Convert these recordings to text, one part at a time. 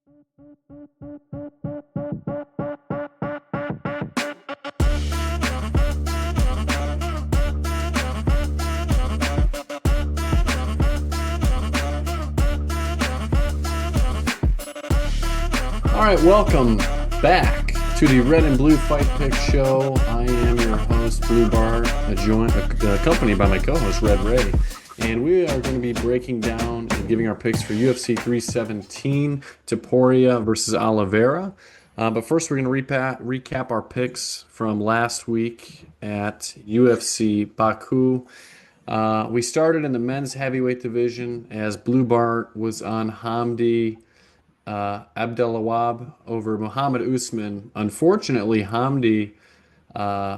All right, welcome back to the Red and Blue Fight Pick Show. I am your host, Blue Bart, accompanied by my co-host, Red Ray. And we are going to be breaking down and giving our picks for UFC 317, Topuria versus Oliveira. But first, we're going to recap our picks from last week at UFC Baku. We started in the men's heavyweight division as Blue Bart was on Hamdi Abdelawab over Muhammad Usman. Unfortunately, Hamdi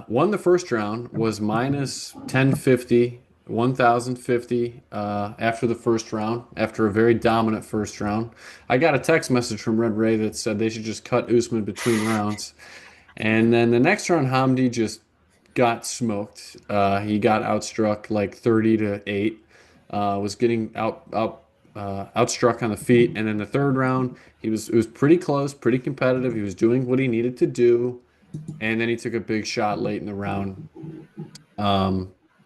won the first round, was minus 1050, 1050 after the first round, after a very dominant first round. I got a text message from Red Ray that said they should just cut Usman between rounds. And then the next round, Hamdi just got smoked. He got outstruck like 30-8. Was getting outstruck on the feet, and in the third round, it was pretty close, pretty competitive. He was doing what he needed to do, and then he took a big shot late in the round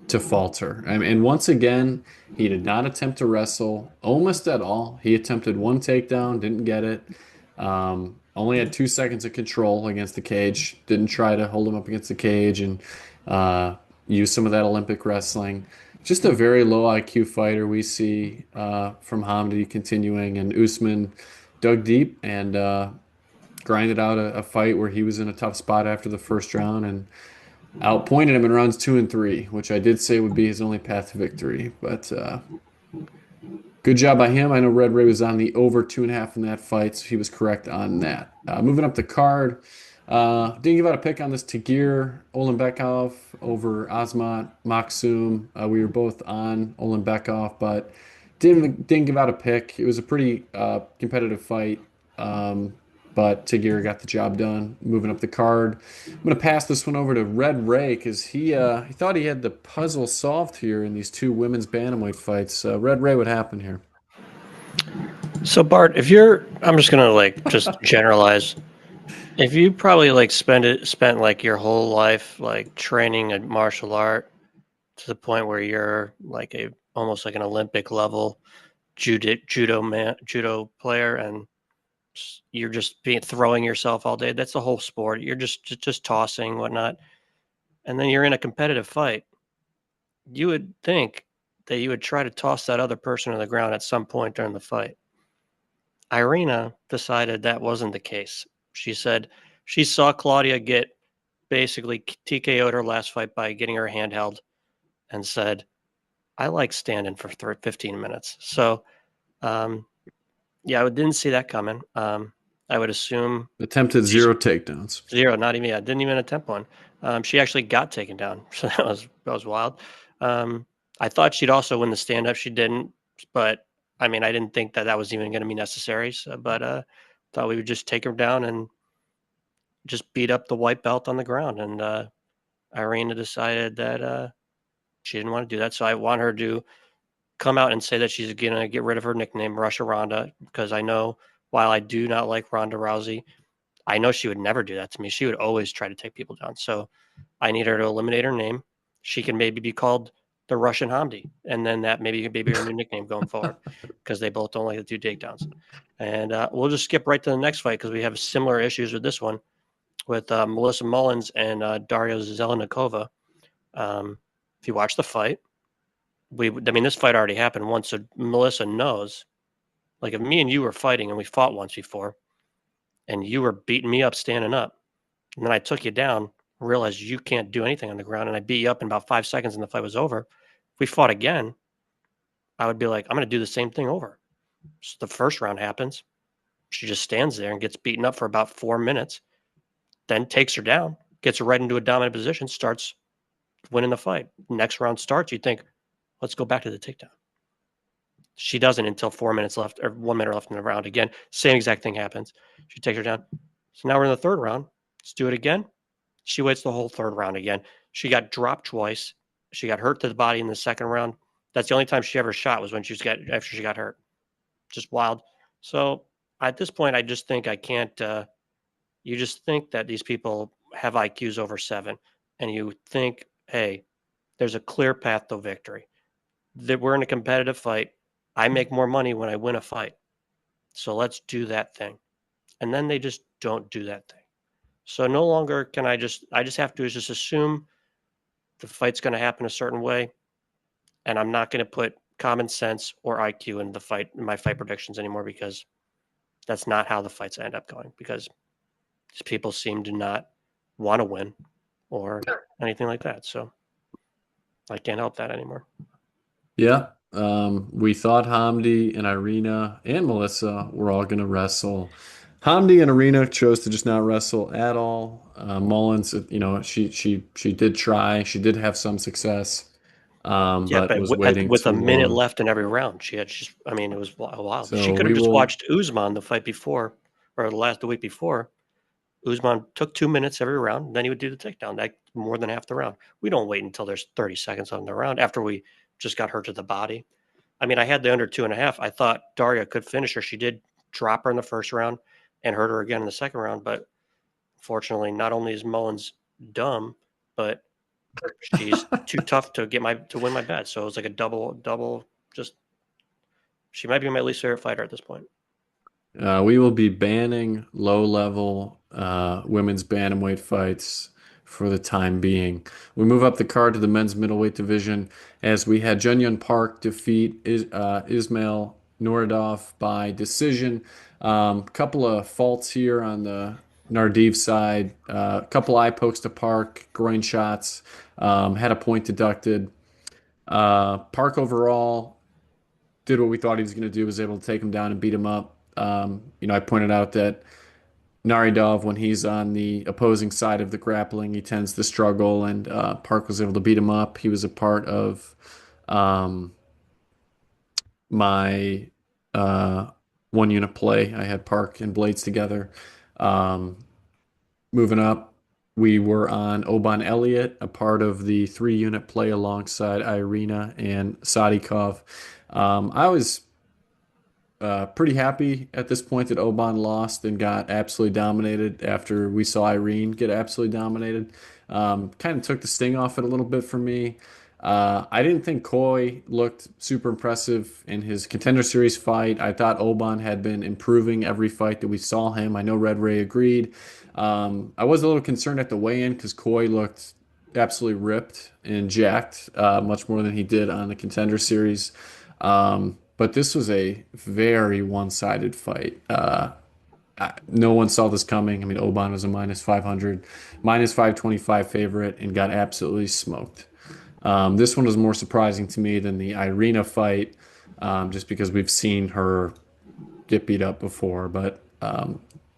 to falter. And once again, he did not attempt to wrestle almost at all. He attempted one takedown, didn't get it. Only had 2 seconds of control against the cage. Didn't try to hold him up against the cage and use some of that Olympic wrestling. Just a very low IQ fighter we see from Hamdi continuing, and Usman dug deep and grinded out a fight where he was in a tough spot after the first round and outpointed him in rounds 2 and 3, which I did say would be his only path to victory. But good job by him. I know Red Ray was on the over 2.5 in that fight, so he was correct on that. Moving up the card. Didn't give out a pick on this Tagir Ulanbekov over Azmat Maksum. We were both on Ulanbekov, but didn't give out a pick. It was a pretty competitive fight, but Tagir got the job done. Moving up the card, I'm going to pass this one over to Red Ray because he thought he had the puzzle solved here in these two women's bantamweight fights. Red Ray, what happened here? So Bart, I'm just gonna just generalize. If you probably spent like your whole life like training a martial art to the point where you're like almost like an Olympic level judo player, and you're just throwing yourself all day. That's the whole sport. You're just tossing whatnot, and then you're in a competitive fight. You would think that you would try to toss that other person on the ground at some point during the fight. Irina decided that wasn't the case. She said she saw Claudia get basically TKO'd her last fight by getting her hand held and said, I like standing for 15 minutes. So, yeah, I didn't see that coming. I would assume... Attempted 0 takedowns. 0, not even, yeah, didn't even attempt one. She actually got taken down, so that was wild. I thought she'd also win the stand-up. She didn't, but, I mean, I didn't think that was even going to be necessary, but thought we would just take her down and just beat up the white belt on the ground. And Irina decided that she didn't want to do that. So I want her to come out and say that she's going to get rid of her nickname, Russia Ronda, because I know while I do not like Ronda Rousey, I know she would never do that to me. She would always try to take people down. So I need her to eliminate her name. She can maybe be called the Russian Hamdi, and then that maybe be her new nickname going forward, because they both don't like to do takedowns. And we'll just skip right to the next fight because we have similar issues with this one, with Melissa Mullins and Daria Zelenikova. If you watch the fight, this fight already happened once, so Melissa knows. Like if me and you were fighting and we fought once before, and you were beating me up standing up, and then I took you down, realized you can't do anything on the ground, and I beat you up in about 5 seconds and the fight was over. If we fought again, I would be like, I'm going to do the same thing over. So the first round happens. She just stands there and gets beaten up for about 4 minutes, then takes her down, gets her right into a dominant position, starts winning the fight. Next round starts, you think, let's go back to the takedown. She doesn't until 4 minutes left, or 1 minute left in the round. Again, same exact thing happens. She takes her down. So now we're in the third round. Let's do it again. She waits the whole third round again. She got dropped twice. She got hurt to the body in the second round. That's the only time she ever shot was when after she got hurt. Just wild. So at this point, I just think I can't. You just think that these people have IQs over 7, and you think, hey, there's a clear path to victory. That we're in a competitive fight. I make more money when I win a fight. So let's do that thing. And then they just don't do that thing. So no longer can I just have to just assume the fight's going to happen a certain way, and I'm not going to put common sense or IQ in the fight in my fight predictions anymore, because that's not how the fights end up going, because people seem to not want to win or anything like that. So I can't help that anymore. Yeah. We thought Hamdi and Irina and Melissa were all going to wrestle. Hamdi and Irina chose to just not wrestle at all. Mullins, she did try. She did have some success, Yeah, but but was waiting with a too minute long. left in every round, she had just, I mean, it was wild. She So could have we just will. watched Usman the fight before, or the week before. Usman took 2 minutes every round, then he would do the takedown. That more than half the round. We don't wait until there's 30 seconds on the round after we just got her to the body. I mean, I had the under 2.5. I thought Daria could finish her. She did drop her in the first round and hurt her again in the second round. But fortunately, not only is Mullins dumb, but she's too tough to win my bet. So it was like a double. Just she might be my least favorite fighter at this point. We will be banning low-level women's bantamweight fights for the time being. We move up the card to the men's middleweight division as we had Jun Park defeat Ismail Nouradov by decision. Couple of faults here on the Nardiv side. Couple eye pokes to Park, groin shots, had a point deducted. Park overall did what we thought he was going to do, was able to take him down and beat him up. I pointed out that Naridov, when he's on the opposing side of the grappling, he tends to struggle, and Park was able to beat him up. He was a part of um, my one unit play. I had Park and Blades together. Um, Moving up, we were on Oban Elliott, a part of the 3 unit play alongside Irina and Sadikov. I was pretty happy at this point that Oban lost and got absolutely dominated after we saw Irene get absolutely dominated. Kind of took the sting off it a little bit for me. I didn't think Coy looked super impressive in his Contender Series fight. I thought Oban had been improving every fight that we saw him. I know Red Ray agreed. I was a little concerned at the weigh-in because Coy looked absolutely ripped and jacked, much more than he did on the Contender Series. But this was a very one-sided fight. No one saw this coming. I mean, Oban was a minus 500, minus 525 favorite and got absolutely smoked. This one was more surprising to me than the Irina fight, just because we've seen her get beat up before. But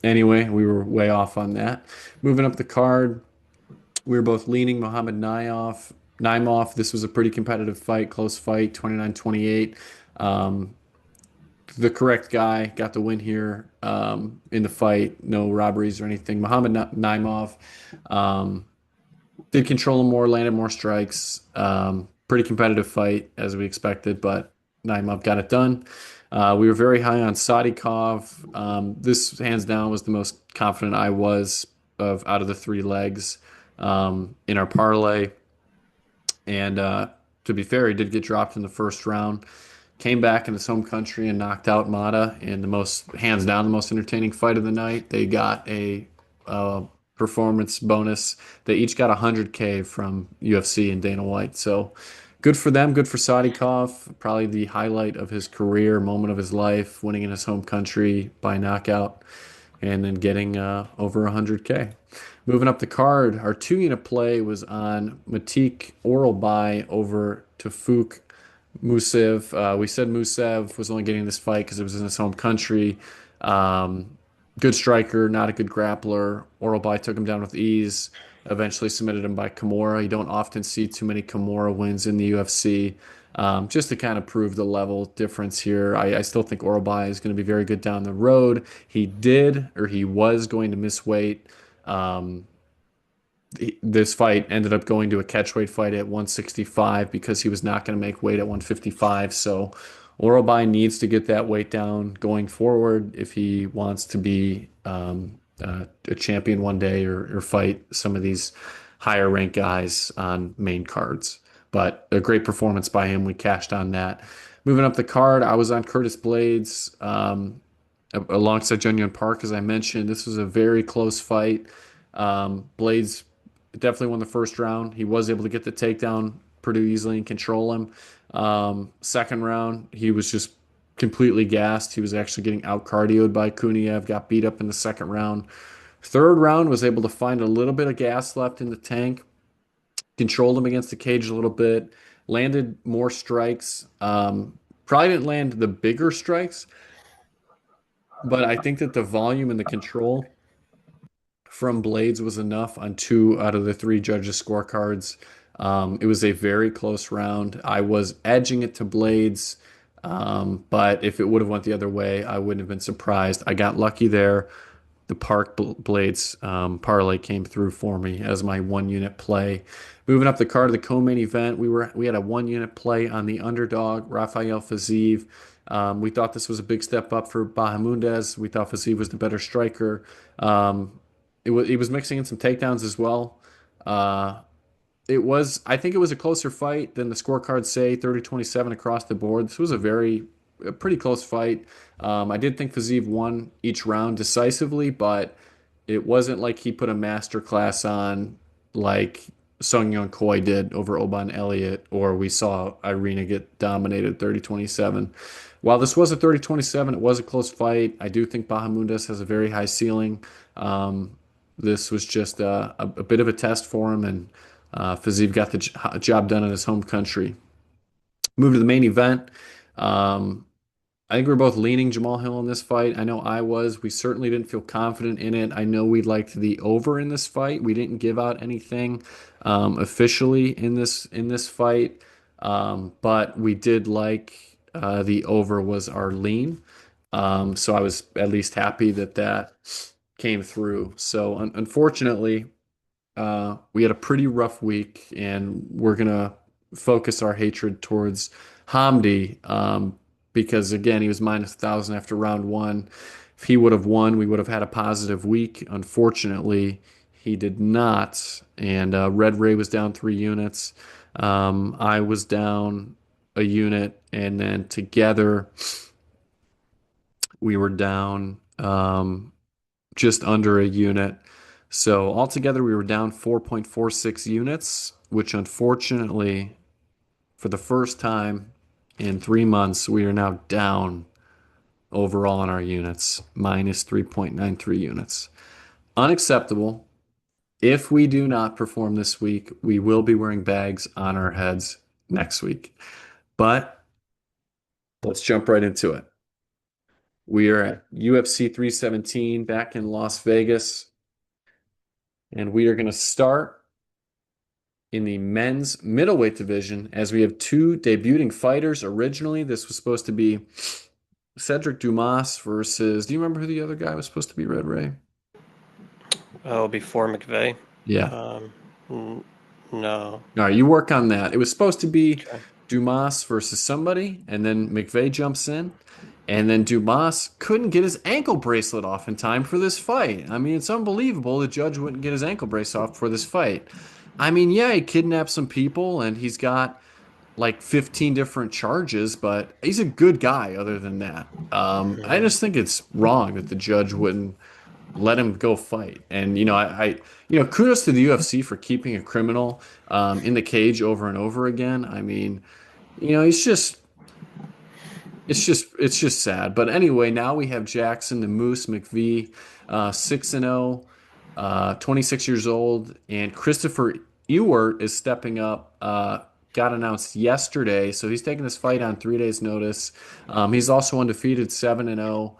anyway, we were way off on that. Moving up the card, we were both leaning Muhammad Naimov. This was a pretty competitive fight, close fight, 29-28. The correct guy got the win here in the fight. No robberies or anything. Muhammad Naimov did control him more, landed more strikes. Pretty competitive fight as we expected, but Naimov got it done. We were very high on Sadikov. This hands down was the most confident I was of out of the 3 legs in our parlay. And to be fair, he did get dropped in the first round. Came back in his home country and knocked out Mata in the most, hands down, the most entertaining fight of the night. They got a performance bonus. They each got 100K from UFC and Dana White. So good for them. Good for Sadikov. Probably the highlight of his career, moment of his life, winning in his home country by knockout and then getting over 100K. Moving up the card, our 2 unit play was on Matik Oral Buy over Tafuk Musev. We said Musev was only getting this fight because it was in his home country. Good striker, not a good grappler. Oralbai took him down with ease. Eventually submitted him by Kimura. You don't often see too many Kimura wins in the UFC. Just to kind of prove the level difference here. I still think Oralbai is going to be very good down the road. He was going to miss weight. This fight ended up going to a catchweight fight at 165 because he was not going to make weight at 155. So Orobai needs to get that weight down going forward if he wants to be a champion one day or fight some of these higher ranked guys on main cards. But a great performance by him. We cashed on that. Moving up the card, I was on Curtis Blades alongside Jun Park, as I mentioned. This was a very close fight. Blades definitely won the first round. He was able to get the takedown pretty easily and control him. Second round, he was just completely gassed. He was actually getting out cardioed by Kuniev, got beat up in the second round. Third round, was able to find a little bit of gas left in the tank, controlled him against the cage a little bit, landed more strikes. Probably didn't land the bigger strikes, but I think that the volume and the control from Blades was enough on two out of the three judges' scorecards. It was a very close round. I was edging it to Blades, but if it would have went the other way, I wouldn't have been surprised. I got lucky there. The Park Blades parlay came through for me as my 1 unit play. Moving up the card of the co-main event, we had a 1 unit play on the underdog Rafael Fiziev. We thought this was a big step up for Bahamundes. We thought Fiziev was the better striker. He was mixing in some takedowns as well. I think it was a closer fight than the scorecards say, 30-27 across the board. This was a pretty close fight. I did think Fiziev won each round decisively, but it wasn't like he put a master class on like Sung Young Koi did over Oban Elliott, or we saw Irina get dominated 30-27. While this was a 30-27, it was a close fight. I do think Bahamundes has a very high ceiling. This was just a bit of a test for him, and Fiziev got the job done in his home country. Move to the main event. I think we're both leaning Jamal Hill in this fight. I know I was. We certainly didn't feel confident in it. I know we liked the over in this fight. We didn't give out anything officially in this fight, but we did like the over was our lean. So I was at least happy that came through. So unfortunately, we had a pretty rough week, and we're gonna focus our hatred towards Hamdi, because again, he was -1,000 after round one. If he would have won, we would have had a positive week. Unfortunately, he did not, and Red Ray was down 3 units. I was down a unit, and then together we were down just under a unit. So altogether, we were down 4.46 units, which unfortunately, for the first time in 3 months, we are now down overall on our units, -3.93 units. Unacceptable. If we do not perform this week, we will be wearing bags on our heads next week. But let's jump right into it. We are at UFC 317 back in Las Vegas, and we are going to start in the men's middleweight division, as we have two debuting fighters. Originally, this was supposed to be Cedric Dumas versus, do you remember who the other guy was supposed to be, Red Ray? Oh, before McVey? Yeah. No. All right, you work on that. It was supposed to be Okay. Dumas versus somebody, and then McVey jumps in, and then Dumas couldn't get his ankle bracelet off in time for this fight. I mean, it's unbelievable the judge wouldn't get his ankle brace off for this fight. I mean, yeah, he kidnapped some people, and he's got like 15 different charges, but he's a good guy other than that. I just think it's wrong that the judge wouldn't let him go fight. And kudos to the UFC for keeping a criminal in the cage over and over again. I mean, it's just sad. But anyway, now we have Jackson the Moose McVey, 6-0, 26 years old, and Christopher Ewert is stepping up. Got announced yesterday, so he's taking this fight on 3 days' notice. He's also undefeated, 7-0.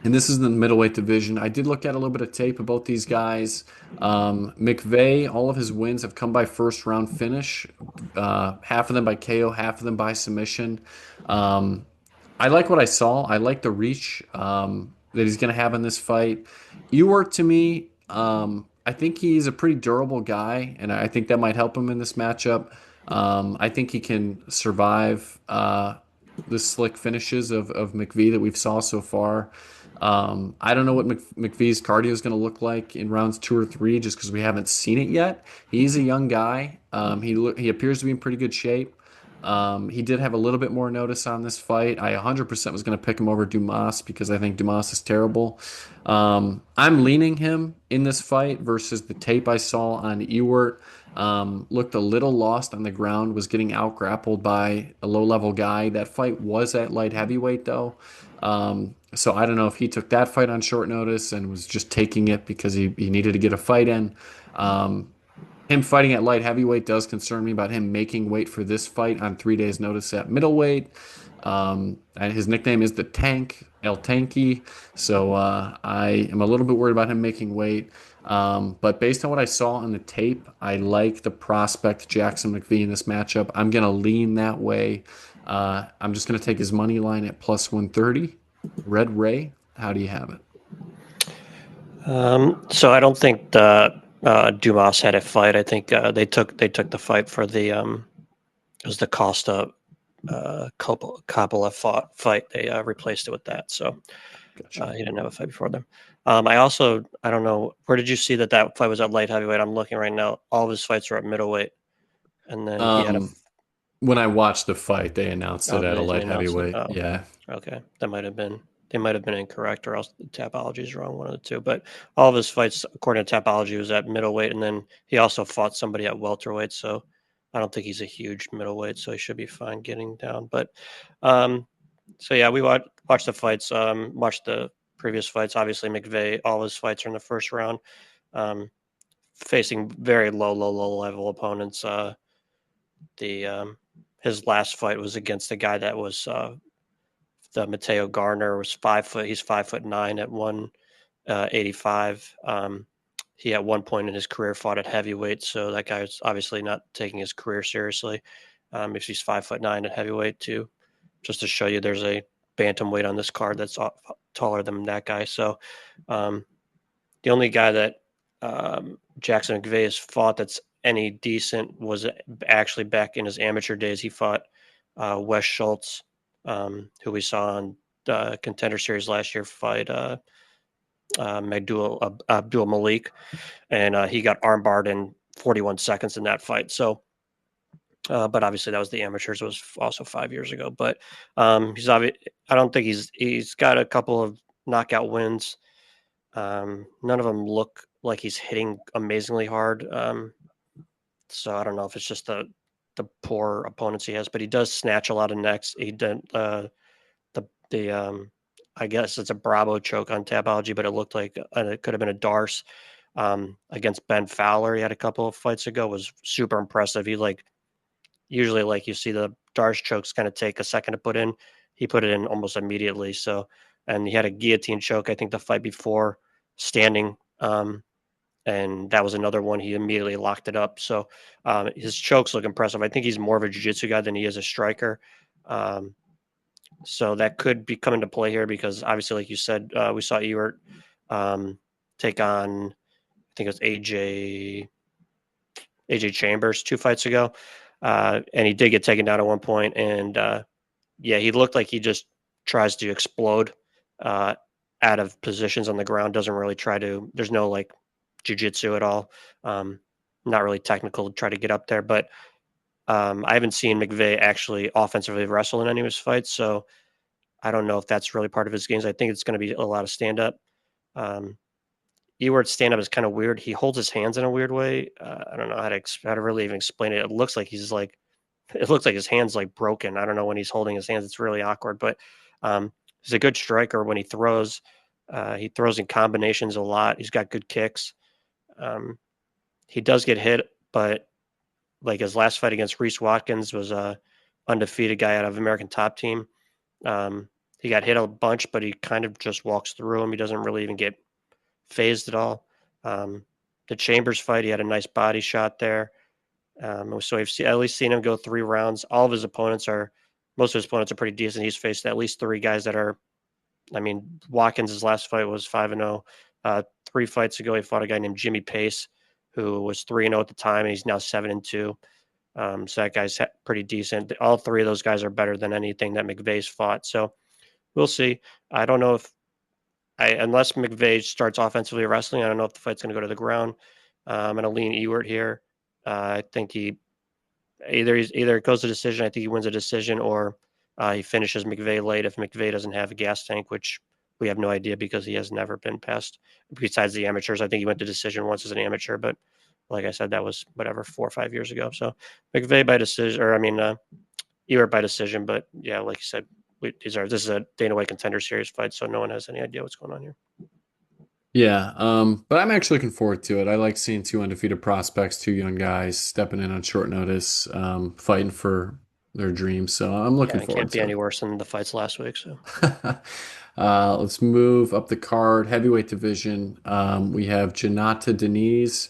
And this is in the middleweight division. I did look at a little bit of tape about these guys. McVey, all of his wins have come by first round finish. Half of them by KO, half of them by submission. I like what I saw. I like the reach that he's going to have in this fight. Ewert, to me, I think he's a pretty durable guy, and I think that might help him in this matchup. I think he can survive the slick finishes of McVey that we've saw so far. I don't know what McVey's cardio is going to look like in rounds 2 or 3, just because we haven't seen it yet. He's a young guy. He appears to be in pretty good shape. He did have a little bit more notice on this fight. I 100% was going to pick him over Dumas because I think Dumas is terrible. I'm leaning him in this fight versus the tape I saw on Ewert. Looked a little lost on the ground, was getting out grappled by a low level guy. That fight was at light heavyweight though. So I don't know if he took that fight on short notice and was just taking it because he needed to get a fight in. Um, Him fighting at light heavyweight does concern me about him making weight for this fight on 3 days' notice at middleweight. And his nickname is the Tank, El Tanky. So I am a little bit worried about him making weight. But based on what I saw on the tape, I like the prospect Jackson McVey in this matchup. I'm going to lean that way. I'm just going to take his money line at plus 130. Red Ray, how do you have it? So I don't think the Dumas had a fight. I think they took the fight for the it was the Costa Coppola fight. They replaced it with that. So Gotcha. he didn't have a fight before them. I don't know, where did you see that fight was at light heavyweight? I'm looking right now. All of his fights are at middleweight, and then he had a. Um, when I watched the fight, they announced it Oh, at a they light announced it. heavyweight. Oh, Yeah. okay. They might have been incorrect, or else the Tapology is wrong, one of the two. But all of his fights, according to Tapology, was at middleweight, and then he also fought somebody at welterweight. So I don't think he's a huge middleweight, so he should be fine getting down. But so yeah, we watched the fights, watched the previous fights. Obviously, McVey, all his fights are in the first round, um, facing very low level opponents. The His last fight was against a guy that was the Mateo Garner was 5 foot. He's 5'9" at 185. He at one point in his career fought at heavyweight, so that guy is obviously not taking his career seriously. If he's 5'9" at heavyweight, too, just to show you, there's a bantamweight on this card that's taller than that guy. So um, the only guy that Jackson McVey has fought that's any decent was actually back in his amateur days. He fought Wes Schultz, who we saw on the Contender Series last year, fight Abdul Malik, and he got armbarred in 41 seconds in that fight. So, but obviously that was the amateurs. It was also 5 years ago. But I don't think he's got a couple of knockout wins. None of them look like he's hitting amazingly hard. So I don't know if it's just the poor opponents he has, but he does snatch a lot of necks. He did the I guess it's a Bravo choke on Tapology, but it looked like it could have been a Darce against Ben Fowler. He had a couple of fights ago. Was super impressive. He usually you see the Darce chokes kind of take a second to put in. He put it in almost immediately. So, and he had a guillotine choke, I think, the fight before, standing. And that was another one. He immediately locked it up. So his chokes look impressive. I think he's more of a jiu-jitsu guy than he is a striker. So that could be come into play here because obviously, like you said, we saw Ewert take on, I think it was AJ Chambers 2 fights ago. And he did get taken down at one point. And yeah, he looked like he just tries to explode out of positions on the ground. Doesn't really try to, there's no jiu-jitsu at all. Not really technical to try to get up there, but I haven't seen McVey actually offensively wrestle in any of his fights, so I don't know if that's really part of his games. I think it's going to be a lot of stand-up. Ewert's stand-up is kind of weird. He holds his hands in a weird way. I don't know how to really even explain it. It looks like his hand's broken. I don't know when he's holding his hands. It's really awkward, but he's a good striker when he throws. He throws in combinations a lot. He's got good kicks. He does get hit, but his last fight against Reese Watkins was a undefeated guy out of American Top Team. He got hit a bunch, but he kind of just walks through him. He doesn't really even get phased at all. The Chambers fight, he had a nice body shot there. So I've at least seen him go 3 rounds. Most of his opponents are pretty decent. He's faced at least 3 guys that are, Watkins' last fight was 5-0. 3 fights ago, he fought a guy named Jimmy Pace, who was 3-0 at the time, and he's now 7-2. So that guy's pretty decent. All three of those guys are better than anything that McVey's fought. So we'll see. I don't know if unless McVey starts offensively wrestling, I don't know if the fight's going to go to the ground. I'm going to lean Ewert here. I think either it goes to decision. I think he wins a decision, or he finishes McVey late if McVey doesn't have a gas tank, which we have no idea because he has never been past. Besides the amateurs, I think he went to decision once as an amateur, but like I said, that was whatever 4 or 5 years ago. So McVey by decision, or I mean Ewert by decision. But yeah, like you said, this is a Dana White Contender Series fight, so no one has any idea what's going on here. Yeah, but I'm actually looking forward to it. I like seeing two undefeated prospects, two young guys stepping in on short notice, fighting for their dreams. So I'm looking Yeah, it forward can't be to any it. worse than the fights last week. So Let's move up the card, heavyweight division. We have Janata Diniz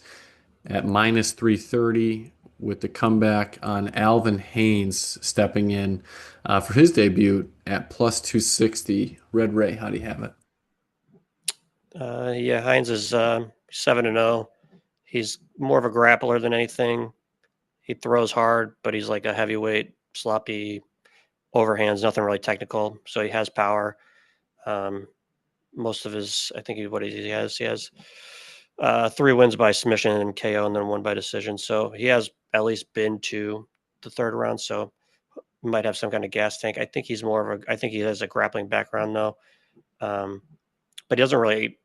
at minus 330 with the comeback on Alvin Haynes stepping in for his debut at plus 260. Red Ray, how do you have it? yeah, Hines is 7-0. He's more of a grappler than anything. He throws hard, but he's like a heavyweight, sloppy overhands, nothing really technical. So he has power. Um, most of his, I think he has 3 wins by submission and KO, and then 1 by decision. So he has at least been to the third round. So he might have some kind of gas tank. I think he's more of a. I think he has a grappling background though, but he doesn't really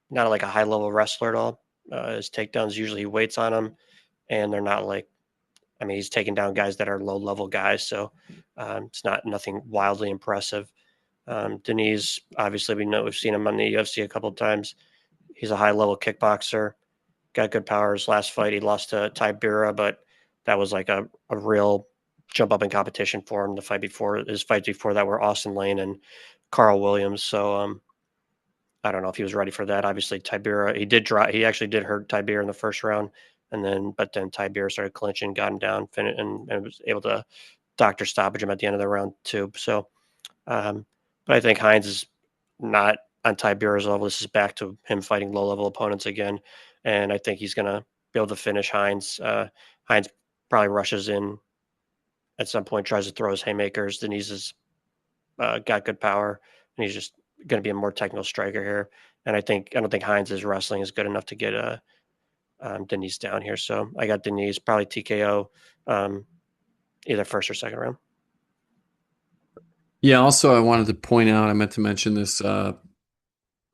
not like a high level wrestler at all. His takedowns usually he waits on them, and they're not like. I mean, he's taking down guys that are low level guys, so it's not nothing wildly impressive. Diniz, obviously, we've seen him on the UFC a couple of times. He's a high level kickboxer, got good power. His last fight, he lost to Tybura, but that was like a real jump up in competition for him. His fights before that were Austin Lane and Carl Williams. So I don't know if he was ready for that. Obviously, Tybura, he actually did hurt Tybura in the first round, but then Tybura started clinching, got him down, and was able to doctor stoppage him at the end of the round too. So, but I think Hines is not on Tybura's level. This is back to him fighting low level opponents again, and I think he's gonna be able to finish Hines. Hines probably rushes in at some point, tries to throw his haymakers. Denise has got good power, and he's just going to be a more technical striker here. And I don't think Hines' wrestling is good enough to get Denise down here. So I got Denise probably TKO, either first or second round. Yeah, also I wanted to point out, I meant to mention this.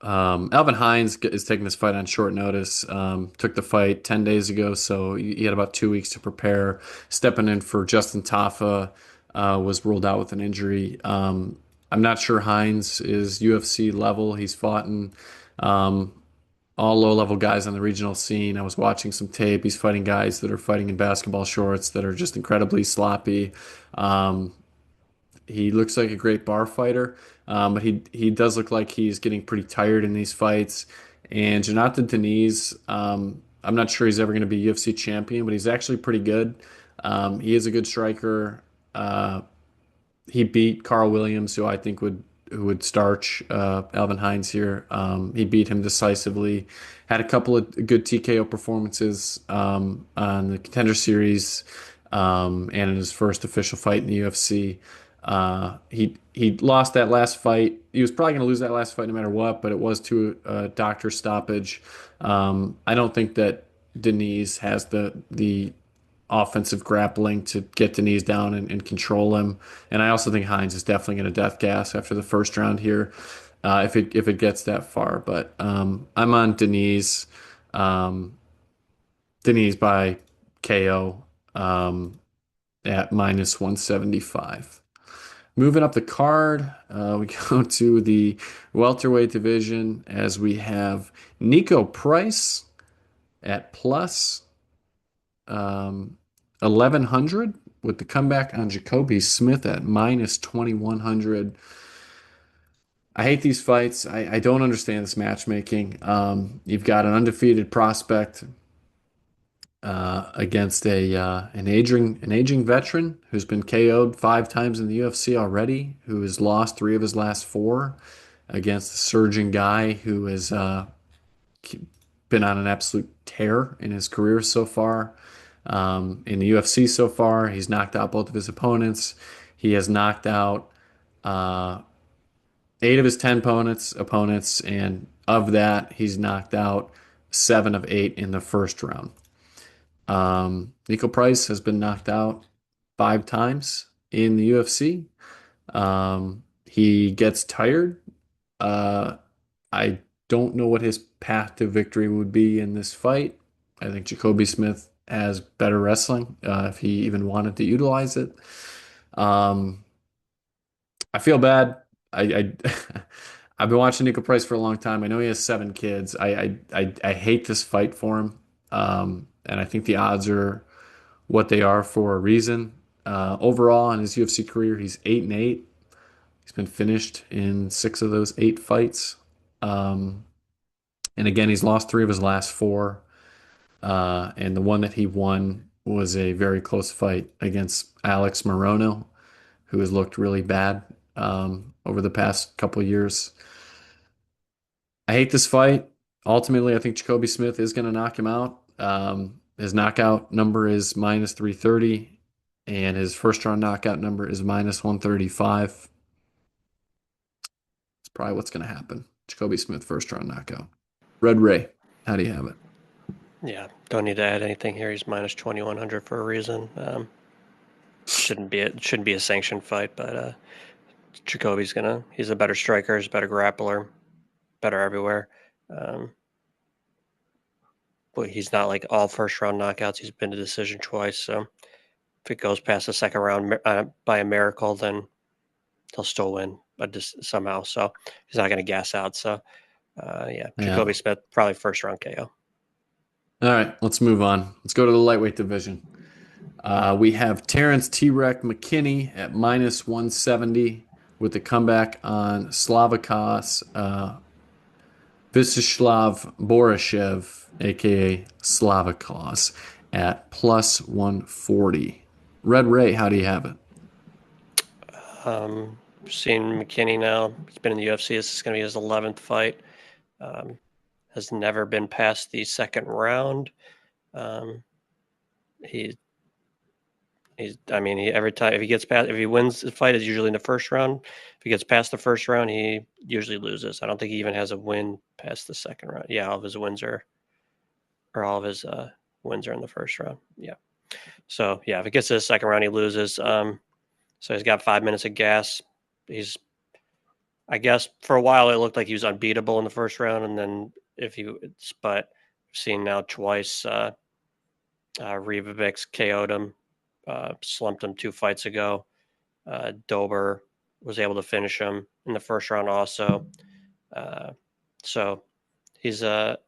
Alvin Hines is taking this fight on short notice. Took the fight 10 days ago, so he had about 2 weeks to prepare. Stepping in for Justin Tafa was ruled out with an injury. I'm not sure Hines is UFC level. He's fought in all low-level guys on the regional scene. I was watching some tape. He's fighting guys that are fighting in basketball shorts that are just incredibly sloppy. Um, he looks like a great bar fighter, but he does look like he's getting pretty tired in these fights. And Jonathan Diniz, I'm not sure he's ever going to be UFC champion, but he's actually pretty good. He is a good striker. He beat Carl Williams, who would starch Alvin Hines here. He beat him decisively. Had a couple of good TKO performances on the Contender Series and in his first official fight in the UFC. He lost that last fight. He was probably going to lose that last fight no matter what, but it was to a doctor stoppage. I don't think that Diniz has the offensive grappling to get Diniz down and control him. And I also think Hines is definitely going to death gas after the first round here, if it gets that far. But I'm on Diniz, Diniz by KO at minus 175. Moving up the card, we go to the welterweight division as we have Nico Price at plus 1100 with the comeback on Jacoby Smith at minus 2100. I hate these fights. I don't understand this matchmaking. You've got an undefeated prospect against an aging veteran who's been KO'd 5 times in the UFC already, who has lost 3 of his last 4 against a surging guy who has been on an absolute tear in his career so far. In the UFC so far, he's knocked out both of his opponents. He has knocked out uh, 8 of his 10 opponents, and of that, he's knocked out 7 of 8 in the first round. Nico Price has been knocked out 5 times in the UFC. He gets tired. Uh, I don't know what his path to victory would be in this fight. I think Jacoby Smith has better wrestling if he even wanted to utilize it. Um, I feel bad. I I've been watching Nico Price for a long time. I know he has 7 kids. I hate this fight for him. And I think the odds are what they are for a reason. Overall, in his UFC career, he's 8-8. He's been finished in 6 of those 8 fights. And again, he's lost 3 of his last 4. And the one that he won was a very close fight against Alex Morono, who has looked really bad over the past couple of years. I hate this fight. Ultimately, I think Jacoby Smith is going to knock him out. His knockout number is minus 330, and his first round knockout number is minus 135. It's probably what's going to happen. Jacoby Smith, first round knockout. Red Ray, how do you have it? Yeah, don't need to add anything here. He's minus 2,100 for a reason. Shouldn't be a sanctioned fight, but he's a better striker, he's a better grappler, better everywhere. But he's not like all first round knockouts. He's been to decision twice. So if it goes past the second round by a miracle, then he'll still win, but just somehow. So he's not going to gas out. So yeah, Jacoby Smith probably first round KO. All right, let's move on. Let's go to the lightweight division. We have Terrence T-Rex McKinney at minus 170 with the comeback on Slavikos Vystislav Borshchev, aka Slavikos, at plus 140. Red Ray, how do you have it? Seeing McKinney now, he's been in the UFC. This is going to be his 11th fight. Has never been past the second round. Every time if he wins the fight, it's usually in the first round. If he gets past the first round, he usually loses. I don't think he even has a win past the second round. Yeah, all of his wins are in the first round. Yeah. So yeah, if it gets to the second round, he loses. So he's got 5 minutes of gas. I guess for a while it looked like he was unbeatable in the first round, and then but I've seen now twice Revavics KO'd him. Slumped him 2 fights ago. Dober was able to finish him in the first round also. So he's at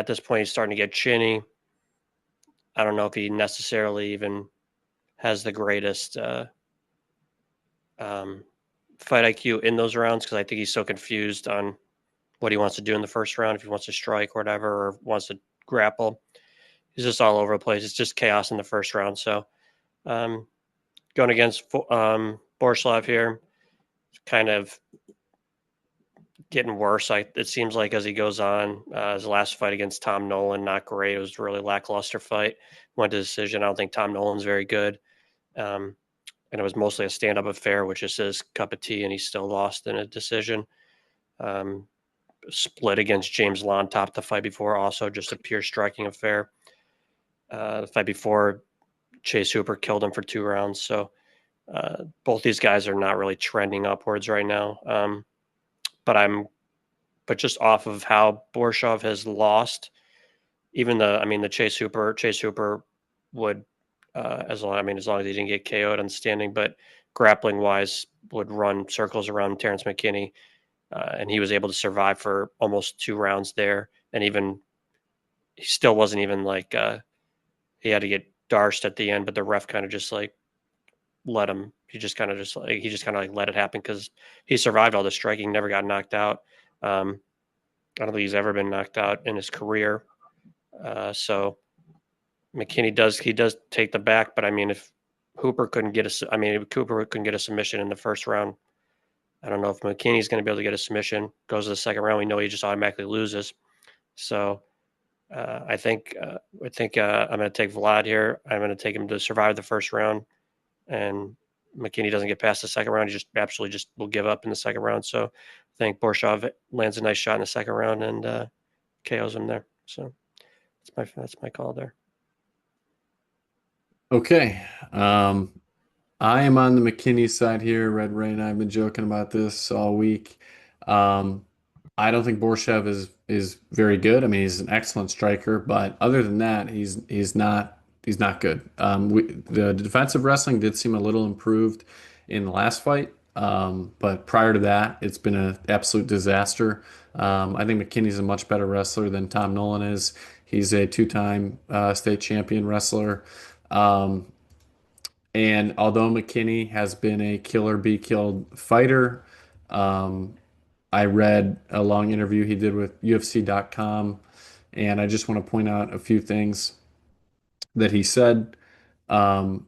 this point he's starting to get chinny. I don't know if he necessarily even has the greatest fight IQ in those rounds, because I think he's so confused on what he wants to do in the first round, if he wants to strike or whatever, or wants to grapple. He's just all over the place. It's just chaos in the first round. So going against Borshchev here, kind of getting worse. It seems like as he goes on. His last fight against Tom Nolan, not great. It was a really lackluster fight. Went to decision. I don't think Tom Nolan's very good. And it was mostly a stand-up affair, which is his cup of tea, and he still lost in a decision. Split against James Lon, topped the fight before, also just a pure striking affair. The fight before, Chase Hooper killed him for 2 rounds. So both these guys are not really trending upwards right now. But just off of how Borshchev has lost, even the Chase Hooper would, as long as he didn't get KO'd on standing, but grappling wise would run circles around Terrence McKinney. And he was able to survive for almost 2 rounds there. And even he still wasn't even he had to get darshed at the end, but the ref kind of just let him. He just kind of let it happen, because he survived all the striking, never got knocked out. I don't think he's ever been knocked out in his career. So McKinney does take the back, but if Hooper couldn't get a submission in the first round, I don't know if McKinney's going to be able to get a submission. Goes to the second round, we know he just automatically loses. So I think I'm going to take Vlad here. I'm going to take him to survive the first round, and McKinney doesn't get past the second round. He just absolutely just will give up in the second round. So I think Borshchev lands a nice shot in the second round and KOs him there. So that's my call there. Okay. I am on the McKinney side here. Red Ray and I have been joking about this all week. Um, I don't think Borshchev is very good. I mean, he's an excellent striker, but other than that, he's not good. The defensive wrestling did seem a little improved in the last fight, but prior to that, it's been an absolute disaster. I think McKinney's a much better wrestler than Tom Nolan is. He's a two-time state champion wrestler. Um, and although McKinney has been a killer be killed fighter, um, I read a long interview he did with UFC.com, and I just want to point out a few things that he said. Um,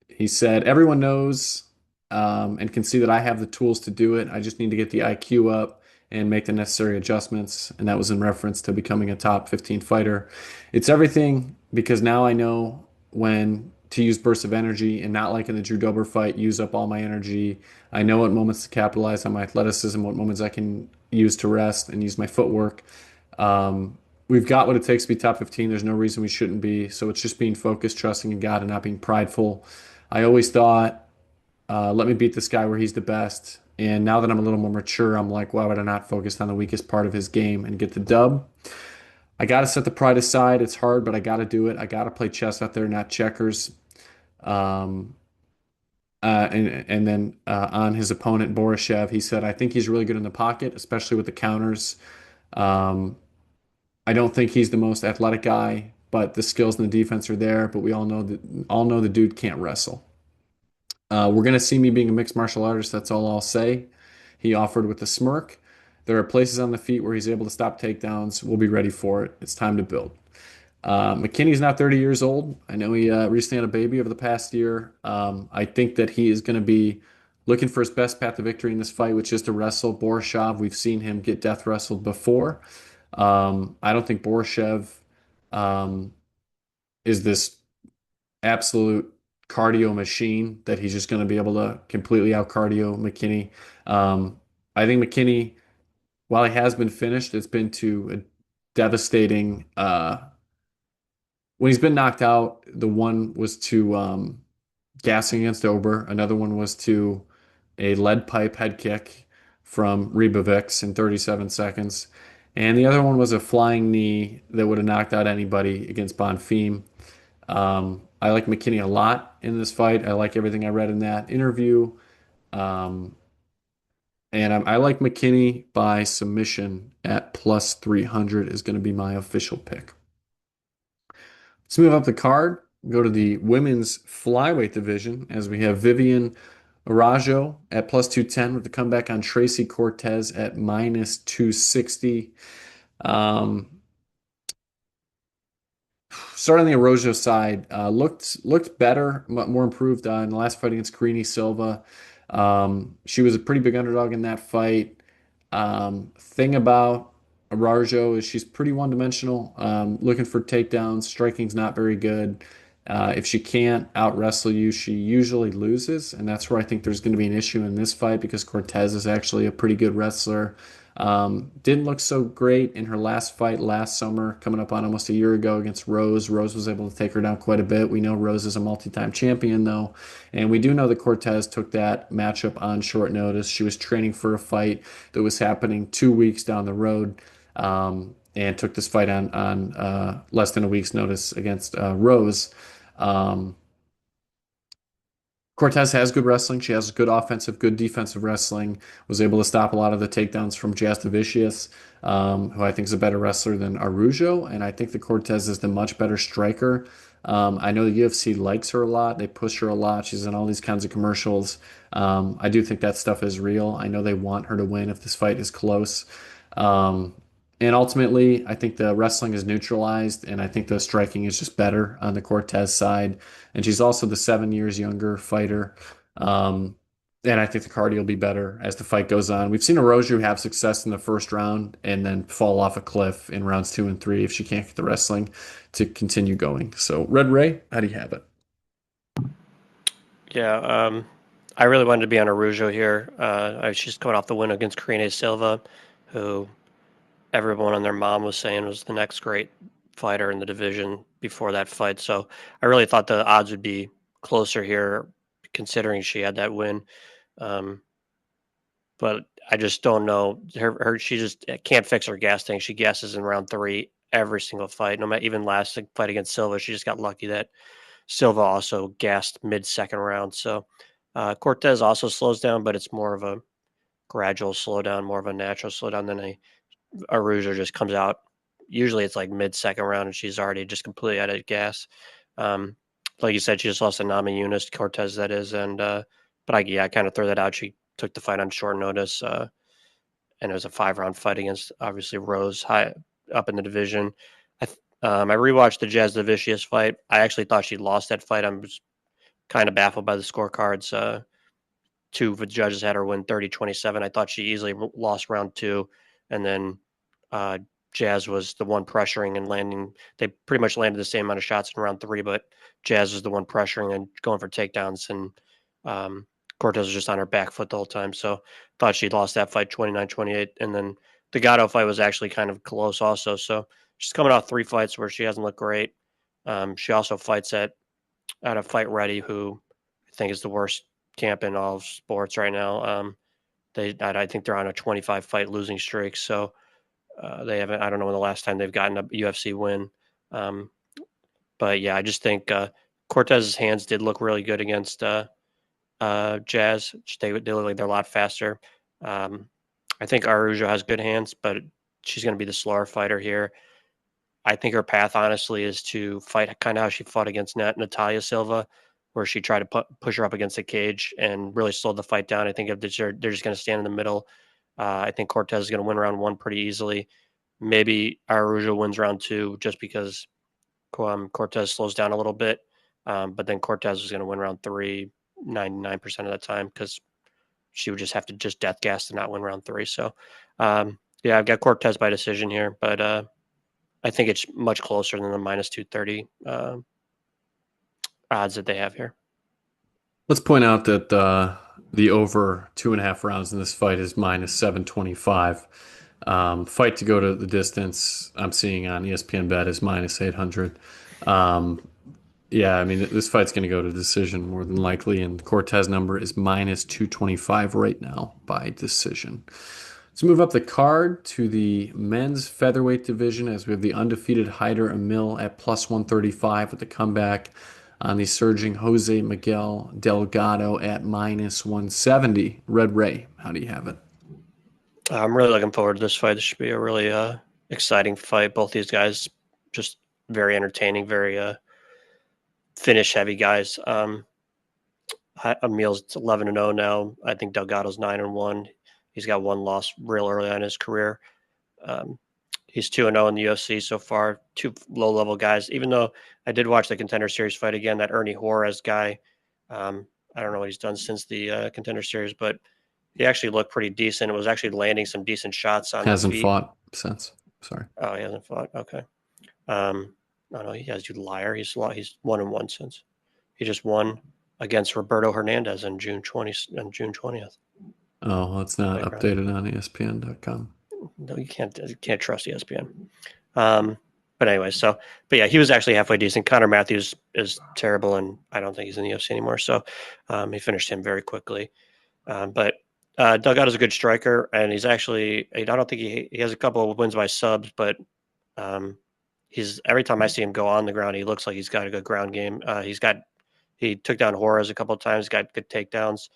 he said, everyone knows and can see that I have the tools to do it. I just need to get the IQ up and make the necessary adjustments. And that was in reference to becoming a top 15 fighter. It's everything because now I know when to use bursts of energy and not like in the Drew Dober fight, use up all my energy. I know what moments to capitalize on my athleticism, what moments I can use to rest and use my footwork. We've got what it takes to be top 15. There's no reason we shouldn't be. So it's just being focused, trusting in God, and not being prideful. I always thought, let me beat this guy where he's the best. And now that I'm a little more mature, I'm like, why would I not focus on the weakest part of his game and get the dub? I got to set the pride aside. It's hard, but I got to do it. I got to play chess out there, not checkers. Um, and then on his opponent, Borshchev, he said, I think he's really good in the pocket, especially with the counters. Um, I don't think he's the most athletic guy, but the skills and the defense are there. But we all know the dude can't wrestle. We're gonna see me being a mixed martial artist. That's all I'll say. He offered with a smirk. There are places on the feet where he's able to stop takedowns. We'll be ready for it. It's time to build. McKinney's not 30 years old. I know he recently had a baby over the past year. I think that he is going to be looking for his best path to victory in this fight, which is to wrestle Borshchev. We've seen him get death wrestled before. I don't think Borshchev um, is this absolute cardio machine that he's just going to be able to completely out cardio McKinney. I think McKinney, while he has been finished, it's been to a devastating. When he's been knocked out, the one was to gassing against Ober. Another one was to a lead pipe head kick from Ribovics in 37 seconds. And the other one was a flying knee that would have knocked out anybody against Bonfim. I like McKinney a lot in this fight. I like everything I read in that interview. Um, and I like McKinney by submission at plus 300 is going to be my official pick. Let's move up the card, go to the women's flyweight division as we have Vivian Araujo at plus 210 with the comeback on Tracy Cortez at minus 260. Starting on the Araujo side, looked better, more improved in the last fight against Karini Silva. She was a pretty big underdog in that fight. Thing about Araujo is she's pretty one-dimensional. Looking for takedowns, striking's not very good. If she can't out wrestle you, she usually loses, and that's where I think there's going to be an issue in this fight because Cortez is actually a pretty good wrestler. Didn't look so great in her last fight last summer, coming up on almost a year ago against Rose. Rose was able to take her down quite a bit. We know Rose is a multi-time champion, though, and we do know that Cortez took that matchup on short notice. She was training for a fight that was happening 2 weeks down the road, and took this fight on less than a week's notice against Rose. Cortez has good wrestling. She has good offensive, good defensive wrestling. Was able to stop a lot of the takedowns from Jastovicius, who I think is a better wrestler than Araujo. And I think that Cortez is the much better striker. I know the UFC likes her a lot. They push her a lot. She's in all these kinds of commercials. I do think that stuff is real. I know they want her to win if this fight is close. And ultimately, I think the wrestling is neutralized, and I think the striking is just better on the Cortez side. And she's also the 7 years younger fighter. Um, And I think the cardio will be better as the fight goes on. We've seen Araujo have success in the first round and then fall off a cliff in rounds 2 and 3 if she can't get the wrestling to continue going. So, Red Ray, how do you have it? Yeah, I really wanted to be on Araujo here. She's coming off the win against Karine Silva, who everyone and their mom was saying was the next great fighter in the division before that fight. So I really thought the odds would be closer here, considering she had that win. Um, but I just don't know. She just can't fix her gas tank. She gasses in round 3 every single fight. No matter, even last fight against Silva, she just got lucky that Silva also gassed mid-second round. So Cortez also slows down, but it's more of a gradual slowdown, more of a natural slowdown than a Rouger just comes out. Usually it's like mid-second round and she's already just completely out of gas. Um, like you said, she just lost to Nama Yunus, Cortez that is, and but I kind of throw that out. She took the fight on short notice, and it was a 5-round fight against obviously Rose high up in the division. I rewatched the Jazz Vicious fight. I actually thought she lost that fight. I was kind of baffled by the scorecards. Two of the judges had her win 30-27. I thought she easily lost round 2, and then uh, Jazz was the one pressuring and landing. They pretty much landed the same amount of shots in round 3, but Jazz was the one pressuring and going for takedowns, and Cortez was just on her back foot the whole time. So thought she lost that fight 29-28, and then the Gatto fight was actually kind of close also. So she's coming off 3 fights where she hasn't looked great. She also fights at a Fight Ready, who I think is the worst camp in all of sports right now. I think they're on a 25 fight losing streak. So they haven't. I don't know when the last time they've gotten a UFC win. Um, but yeah, I just think Cortez's hands did look really good against Jazz. They look like they're a lot faster. Um, I think Araujo has good hands, but she's going to be the slower fighter here. I think her path, honestly, is to fight kind of how she fought against Natalia Silva, where she tried to push her up against the cage and really slowed the fight down. I think if they're just going to stand in the middle, I think Cortez is going to win round 1 pretty easily. Maybe Araujo wins round 2 just because Cortez slows down a little bit. But then Cortez is going to win round 3 99% of the time because she would just have to just death gas to not win round 3. So, yeah, I've got Cortez by decision here, but I think it's much closer than the minus 230 odds that they have here. Let's point out that the over 2.5 rounds in this fight is minus 725. Fight to go to the distance I'm seeing on ESPN Bet is minus 800. Um, yeah, I mean, this fight's going to go to decision more than likely, and Cortez number is minus 225 right now by decision. Let's move up the card to the men's featherweight division as we have the undefeated Hyder Amil at plus 135 with the comeback on the surging Jose Miguel Delgado at minus 170. Red Ray, how do you have it? I'm really looking forward to this fight. This should be a really exciting fight. Both these guys just very entertaining, very finish heavy guys. Emil's 11-0 now. I think Delgado's 9-1. He's got one loss real early on in his career. Um, he's 2-0 in the UFC so far. 2 low-level guys. Even though I did watch the Contender Series fight again, that Ernie Juarez guy. I don't know what he's done since the Contender Series, but he actually looked pretty decent. It was actually landing some decent shots on the Hasn't feet. fought since. Sorry. Oh, he hasn't fought. Okay. No, he has. You liar. He's 1-1 since. He just won against Roberto Hernandez on June 20th. Oh, well, it's not updated on ESPN.com. No, you can't trust ESPN. But anyway, but yeah, he was actually halfway decent. Connor Matthews is terrible, and I don't think he's in the UFC anymore. So he finished him very quickly. But Delgado's a good striker, and he's actually, I don't think he has a couple of wins by subs, but he's every time I see him go on the ground, he looks like he's got a good ground game. He took down Juarez a couple of times, got good takedowns.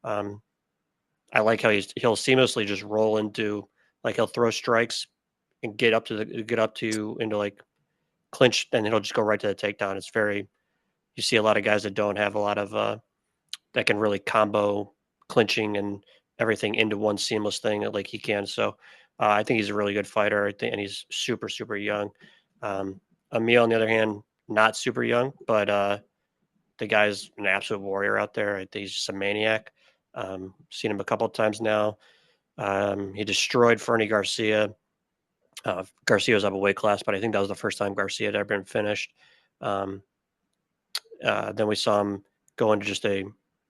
I like how he'll seamlessly just roll into, like, he'll throw strikes and get up to you into like clinch, and he'll just go right to the takedown. It's very, you see a lot of guys that don't have a lot of that can really combo clinching and everything into one seamless thing like he can. So I think he's a really good fighter. I think, and he's super, super young. Amil, on the other hand, not super young, but the guy's an absolute warrior out there. I think he's just a maniac. Seen him a couple of times now. He destroyed Fernie Garcia. Garcia was up a weight class, but I think that was the first time Garcia had ever been finished. Um, then we saw him go into just a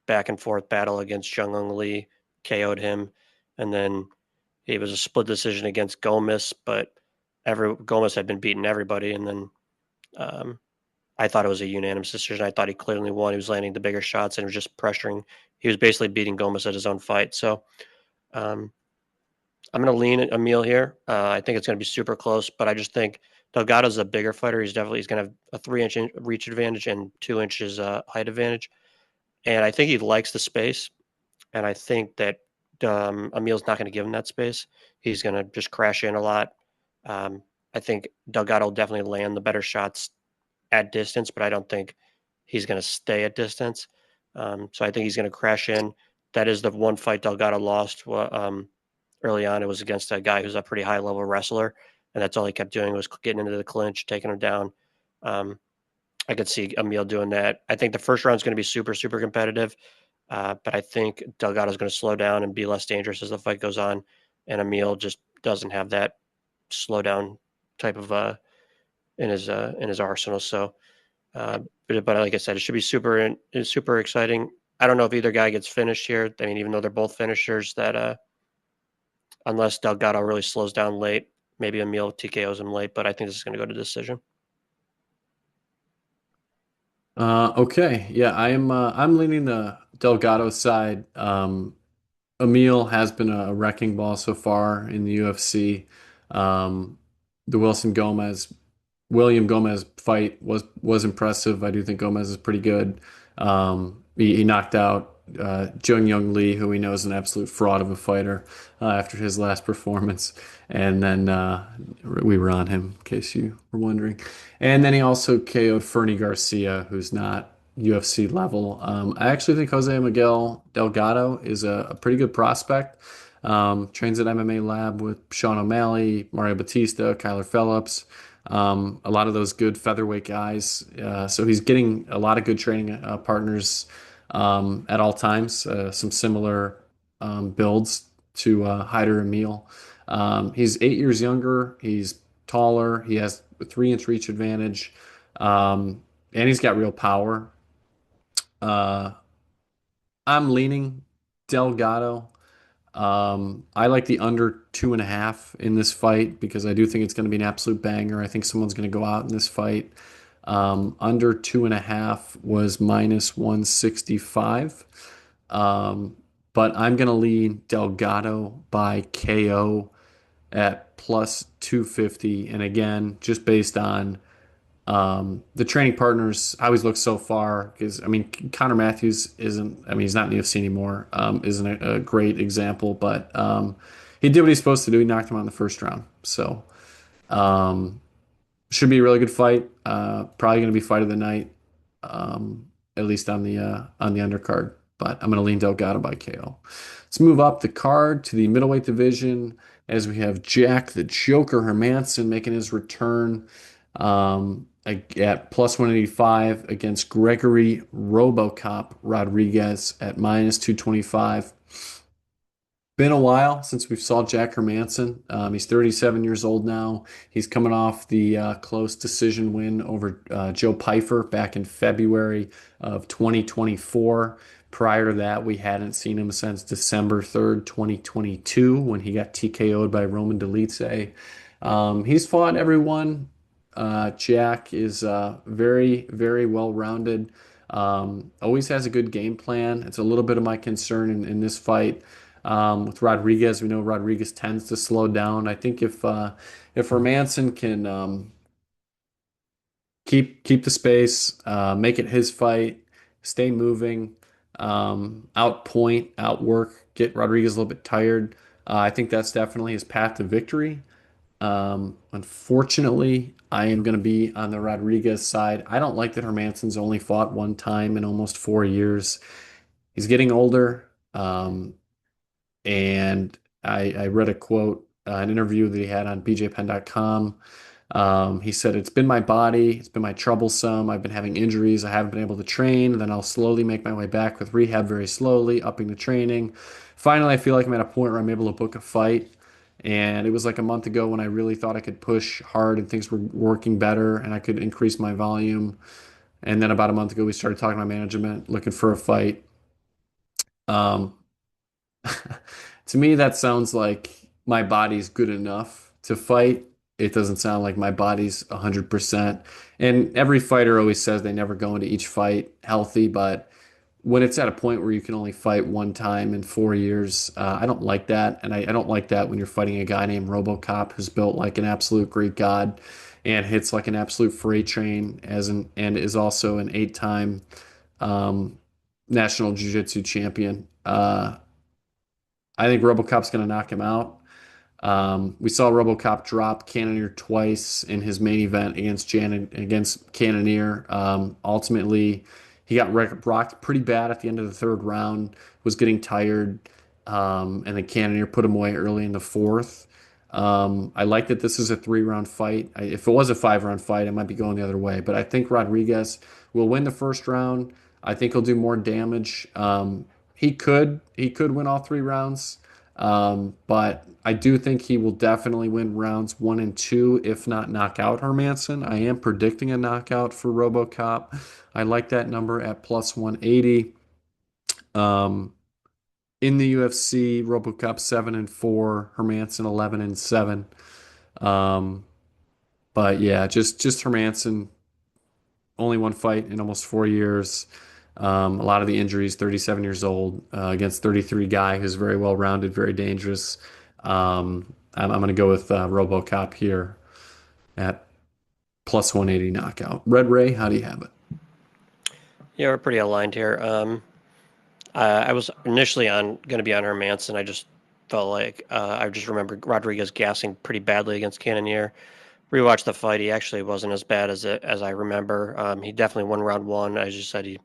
back and forth battle against Jung Lee, KO'd him, and then he was a split decision against Gomez, but Gomez had been beating everybody, and then um, I thought it was a unanimous decision. I thought he clearly won. He was landing the bigger shots and was just pressuring. He was basically beating Gomez at his own fight. So um, I'm going to lean Amil here. I think it's going to be super close, but I just think Delgado's a bigger fighter. He's going to have a 3-inch reach advantage and 2 inches height advantage. And I think he likes the space. And I think that Amil's not going to give him that space. He's going to just crash in a lot. I think Delgado will definitely land the better shots at distance, but I don't think he's going to stay at distance. So I think he's going to crash in. That is the one fight Delgado lost early on. It was against a guy who's a pretty high level wrestler, and that's all he kept doing was getting into the clinch, taking him down. I could see Amil doing that. I think the first round is going to be super, super competitive, but I think Delgado's going to slow down and be less dangerous as the fight goes on, and Amil just doesn't have that slow down type of in his arsenal. So, but like I said, it should be super exciting. I don't know if either guy gets finished here. I mean, even though they're both finishers, that unless Delgado really slows down late, maybe Amil TKOs him late. But I think this is going to go to decision. Okay, yeah, I'm leaning the Delgado side. Amil has been a wrecking ball so far in the UFC. Um, the William Gomez fight was impressive. I do think Gomez is pretty good. He knocked out Jung Young Lee, who we know is an absolute fraud of a fighter, after his last performance. And then we were on him, in case you were wondering. And then he also KO'd Fernie Garcia, who's not UFC level. I actually think Jose Miguel Delgado is a pretty good prospect. Trains at MMA Lab with Sean O'Malley, Mario Batista, Kyler Phillips, a lot of those good featherweight guys. So he's getting a lot of good training partners at all times. Some similar builds to Hyder Emil. He's 8 years younger. He's taller. He has a 3-inch reach advantage, and he's got real power. Uh, I'm leaning Delgado. I like the under 2.5 in this fight because I do think it's going to be an absolute banger. I think someone's going to go out in this fight. Under 2.5 was minus 165. Um, but I'm going to lean Delgado by KO at plus 250. And again, just based on the training partners, how he's looked so far, because I mean, Connor Matthews isn't, I mean, he's not in the UFC anymore, isn't a great example, but he did what he's supposed to do. He knocked him out in the first round. So, um, should be a really good fight. Probably going to be fight of the night, at least on the undercard. But I'm going to lean Delgado by KO. Let's move up the card to the middleweight division as we have Jack the Joker Hermansson making his return at plus 185 against Gregory Robocop Rodrigues at minus 225. Been a while since we saw Jack Hermansson. He's 37 years old now. He's coming off the close decision win over Joe Pyfer back in February of 2024. Prior to that, we hadn't seen him since December 3rd, 2022, when he got TKO'd by Roman Dolidze. He's fought everyone. Jack is very, very well-rounded. Always has a good game plan. It's a little bit of my concern in this fight. With Rodrigues, we know Rodrigues tends to slow down. I think if Hermansson can keep the space, make it his fight, stay moving, outpoint, outwork, get Rodrigues a little bit tired, I think that's definitely his path to victory. Unfortunately, I am going to be on the Rodrigues side. I don't like that Hermansson's only fought one time in almost 4 years. He's getting older. And I read a quote, an interview that he had on bjpen.com. He said, it's been my body, it's been my troublesome. I've been having injuries. I haven't been able to train. Then I'll slowly make my way back with rehab very slowly, upping the training. Finally, I feel like I'm at a point where I'm able to book a fight. And it was like a month ago when I really thought I could push hard and things were working better and I could increase my volume. And then about a month ago, we started talking to my management, looking for a fight. Um, to me, that sounds like my body's good enough to fight. It doesn't sound like my body's 100%. And every fighter always says they never go into each fight healthy, but when it's at a point where you can only fight one time in 4 years, I don't like that. And I don't like that when you're fighting a guy named RoboCop who's built like an absolute Greek god and hits like an absolute freight train and is also an 8-time um, national jiu-jitsu champion. I think RoboCop's going to knock him out. We saw RoboCop drop Cannonier twice in his main event against Cannonier. Ultimately, he got rocked pretty bad at the end of the third round, was getting tired, and then Cannonier put him away early in the fourth. I like that this is a 3-round fight. If it was a 5-round fight, I might be going the other way, but I think Rodrigues will win the first round. I think he'll do more damage. He could win all 3 rounds. But I do think he will definitely win rounds 1 and 2, if not knock out Hermansson. I am predicting a knockout for RoboCop. I like that number at plus 180. Um, in the UFC, RoboCop 7-4, Hermansson 11-7. Um, but yeah, just Hermansson, only one fight in almost 4 years. A lot of the injuries, 37 years old, against 33 guy who's very well rounded, very dangerous. I'm going to go with RoboCop here at plus 180 knockout. Red Ray, how do you have it? Yeah, we're pretty aligned here. I was initially going to be on Hermansson. I just felt like I just remember Rodrigues gassing pretty badly against Cannonier. Rewatched the fight. He actually wasn't as bad as I remember. He definitely won round one. As you said, he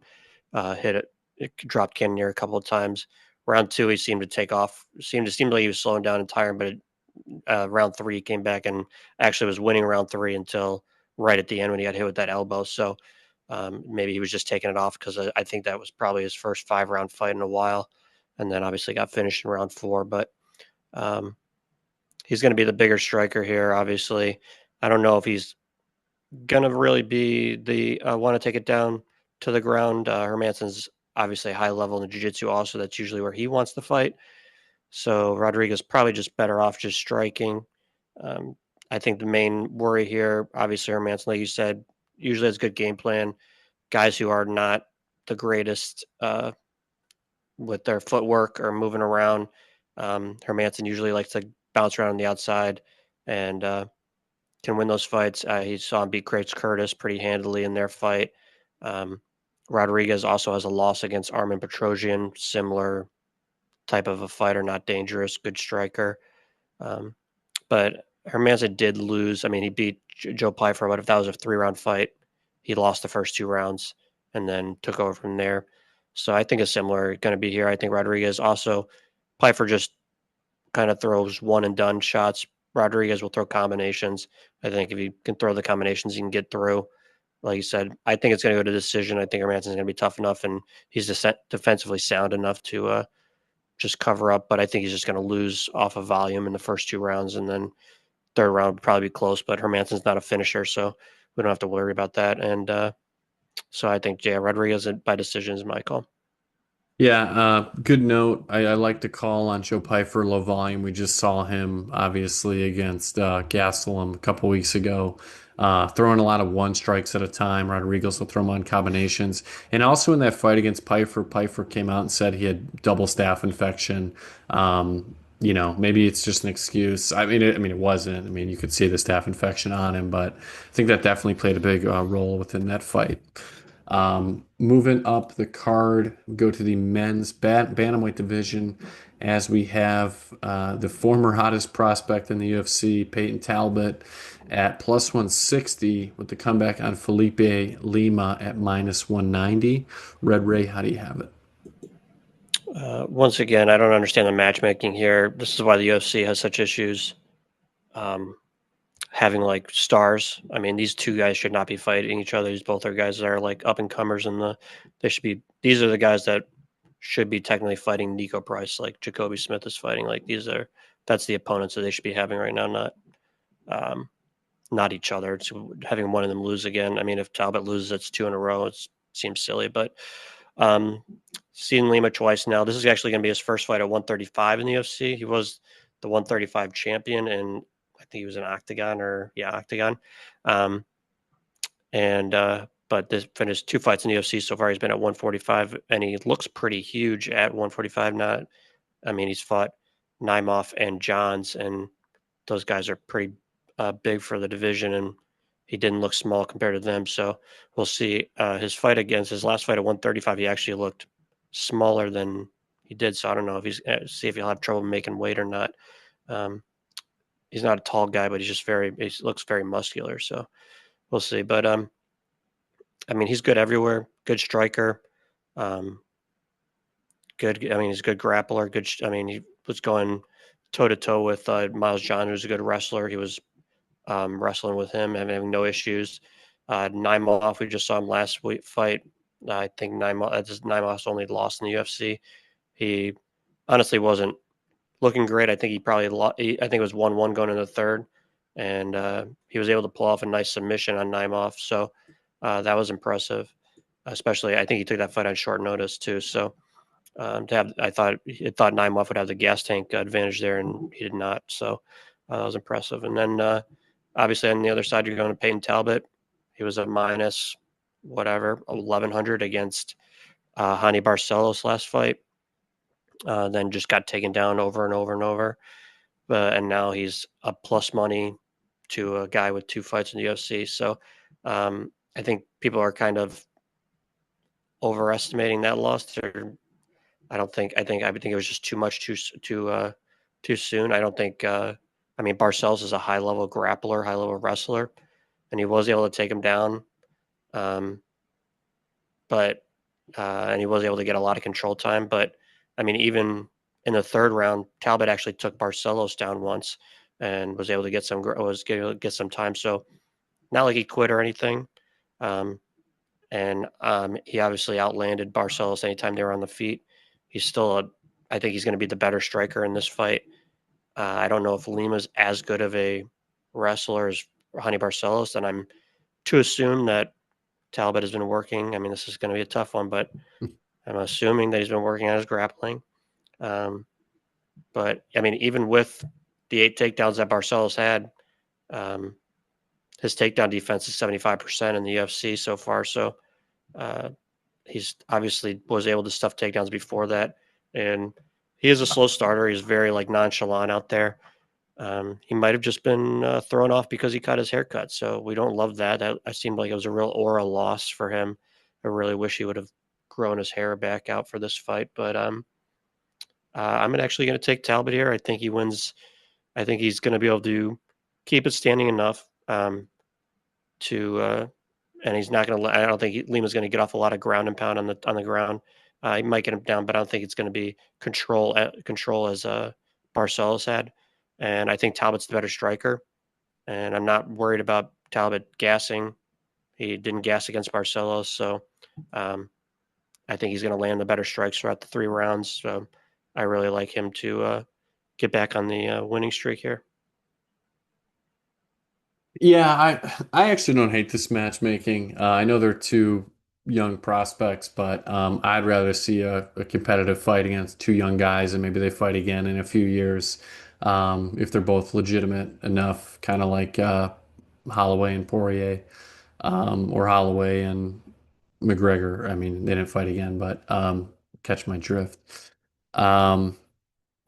hit it, dropped Cannonier a couple of times. Round two, he seemed to take off. Seemed like he was slowing down and tiring, but round three he came back and actually was winning round three until right at the end when he got hit with that elbow. So maybe he was just taking it off because I think that was probably his first 5-round fight in a while, and then obviously got finished in round four. But um, he's going to be the bigger striker here. Obviously, I don't know if he's going to really be the want to take it down to the ground. Hermansson's obviously high level in the jiu-jitsu also. That's usually where he wants to fight. So Rodrigues probably just better off just striking. Um, I think the main worry here, obviously, Hermansson, like you said, usually has good game plan. Guys who are not the greatest with their footwork or moving around. Hermansson usually likes to bounce around on the outside and can win those fights. He saw him beat Curtis pretty handily in their fight. Um, Rodrigues also has a loss against Armin Petrosian, similar type of a fighter, not dangerous, good striker. Um, but Hermansson did lose. I mean, he beat Joe Pyfer, but if that was a 3-round fight, he lost the first 2 rounds and then took over from there. So I think a similar going to be here. I think Rodrigues also, Pyfer just kind of throws one and done shots. Rodrigues will throw combinations. I think if he can throw the combinations, he can get through. Like you said, I think it's going to go to decision. I think Hermansson's going to be tough enough, and he's defensively sound enough to just cover up. But I think he's just going to lose off of volume in the first 2 rounds, and then third round would probably be close. But Hermansson's not a finisher, so we don't have to worry about that. And so I think Rodrigues by decision is my call. Yeah, good note. I like to call on Joe Pyfer low volume. We just saw him obviously against Gastelum a couple weeks ago, throwing a lot of one strikes at a time. Rodrigues will throw him on combinations. And also in that fight against Pyfer came out and said he had double staph infection. Maybe it's just an excuse. It wasn't. I mean, you could see the staph infection on him, but I think that definitely played a big role within that fight. Moving up the card, we go to the men's bantamweight division as we have the former hottest prospect in the UFC, Peyton Talbott, at plus 160 with the comeback on Felipe Lima at minus 190. Red Ray, how do you have it? Once again, I don't understand the matchmaking here. This is why the UFC has such issues. having like stars. I mean, these two guys should not be fighting each other. These both are guys that are like up and comers in the. They should be. These are the guys that should be technically fighting Nico Price, like Jacoby Smith is fighting. Like these are. That's the opponents that they should be having right now, um, not each other. It's having one of them lose again. I mean, if Talbot loses, it's 2 in a row. It seems silly, but um, seen Lima twice now. This is actually going to be his first fight at 135 in the UFC. He was the 135 champion, and I think he was an Octagon Octagon. Um, and but this finished 2 fights in the UFC so far. He's been at 145, and he looks pretty huge at 145. Not, I mean, he's fought Naimov and Johns, and those guys are pretty big for the division, and he didn't look small compared to them. So we'll see. His last fight at 135, he actually looked smaller than he did. So I don't know if see if he'll have trouble making weight or not. Um, he's not a tall guy, but he looks very muscular. So we'll see. But I mean, he's good everywhere. Good striker. Um, good. I mean, he's a good grappler. Good. I mean, he was going toe to toe with Miles John, who's a good wrestler. He was wrestling with him, having no issues. Naimov, we just saw him last week fight. I think Naimov's only lost in the UFC. He honestly wasn't looking great. I think he probably I think it was 1-1 going into the third, and he was able to pull off a nice submission on Naimov. So that was impressive. Especially, I think he took that fight on short notice too. So I thought Naimov would have the gas tank advantage there, and he did not. So that was impressive. And then obviously on the other side, you're going to Peyton Talbot. He was a minus whatever 1100 against Hani Barcelos last fight. Then just got taken down over and over and over. And now he's up plus money to a guy with 2 fights in the UFC. So I think people are kind of overestimating that loss. I think it was just too much too soon. I don't think. I mean, Barcelos is a high level grappler, high level wrestler, and he was able to take him down. But and he was able to get a lot of control time. But I mean, even in the third round, Talbot actually took Barcelos down once and was able to get some time. So not like he quit or anything. And he obviously outlanded Barcelos anytime they were on the feet. He's still I think he's going to be the better striker in this fight. I don't know if Lima's as good of a wrestler as Hani Barcelos, and I'm to assume that Talbot has been working. I mean, this is going to be a tough one, but I'm assuming that he's been working on his grappling. But I mean, even with the 8 takedowns that Barcelos had, his takedown defense is 75% in the UFC so far. So he's obviously was able to stuff takedowns before that, and he is a slow starter. He's very like nonchalant out there. He might have just been thrown off because he cut his haircut. So we don't love that. That seemed like it was a real aura loss for him. I really wish he would have grown his hair back out for this fight. But I'm actually going to take Talbot here. I think he wins. I think he's going to be able to keep it standing enough and he's not going to. I don't think Lima's going to get off a lot of ground and pound on the ground. He might get him down, but I don't think it's going to be control as Barcelos had. And I think Talbot's the better striker. And I'm not worried about Talbot gassing. He didn't gas against Barcelos, so I think he's going to land the better strikes throughout the 3 rounds. So I really like him to get back on the winning streak here. Yeah, I actually don't hate this matchmaking. I know they're two young prospects, but I'd rather see a competitive fight against two young guys, and maybe they fight again in a few years if they're both legitimate enough, kind of like Holloway and Poirier, or Holloway and McGregor. I mean, they didn't fight again, but catch my drift. Um,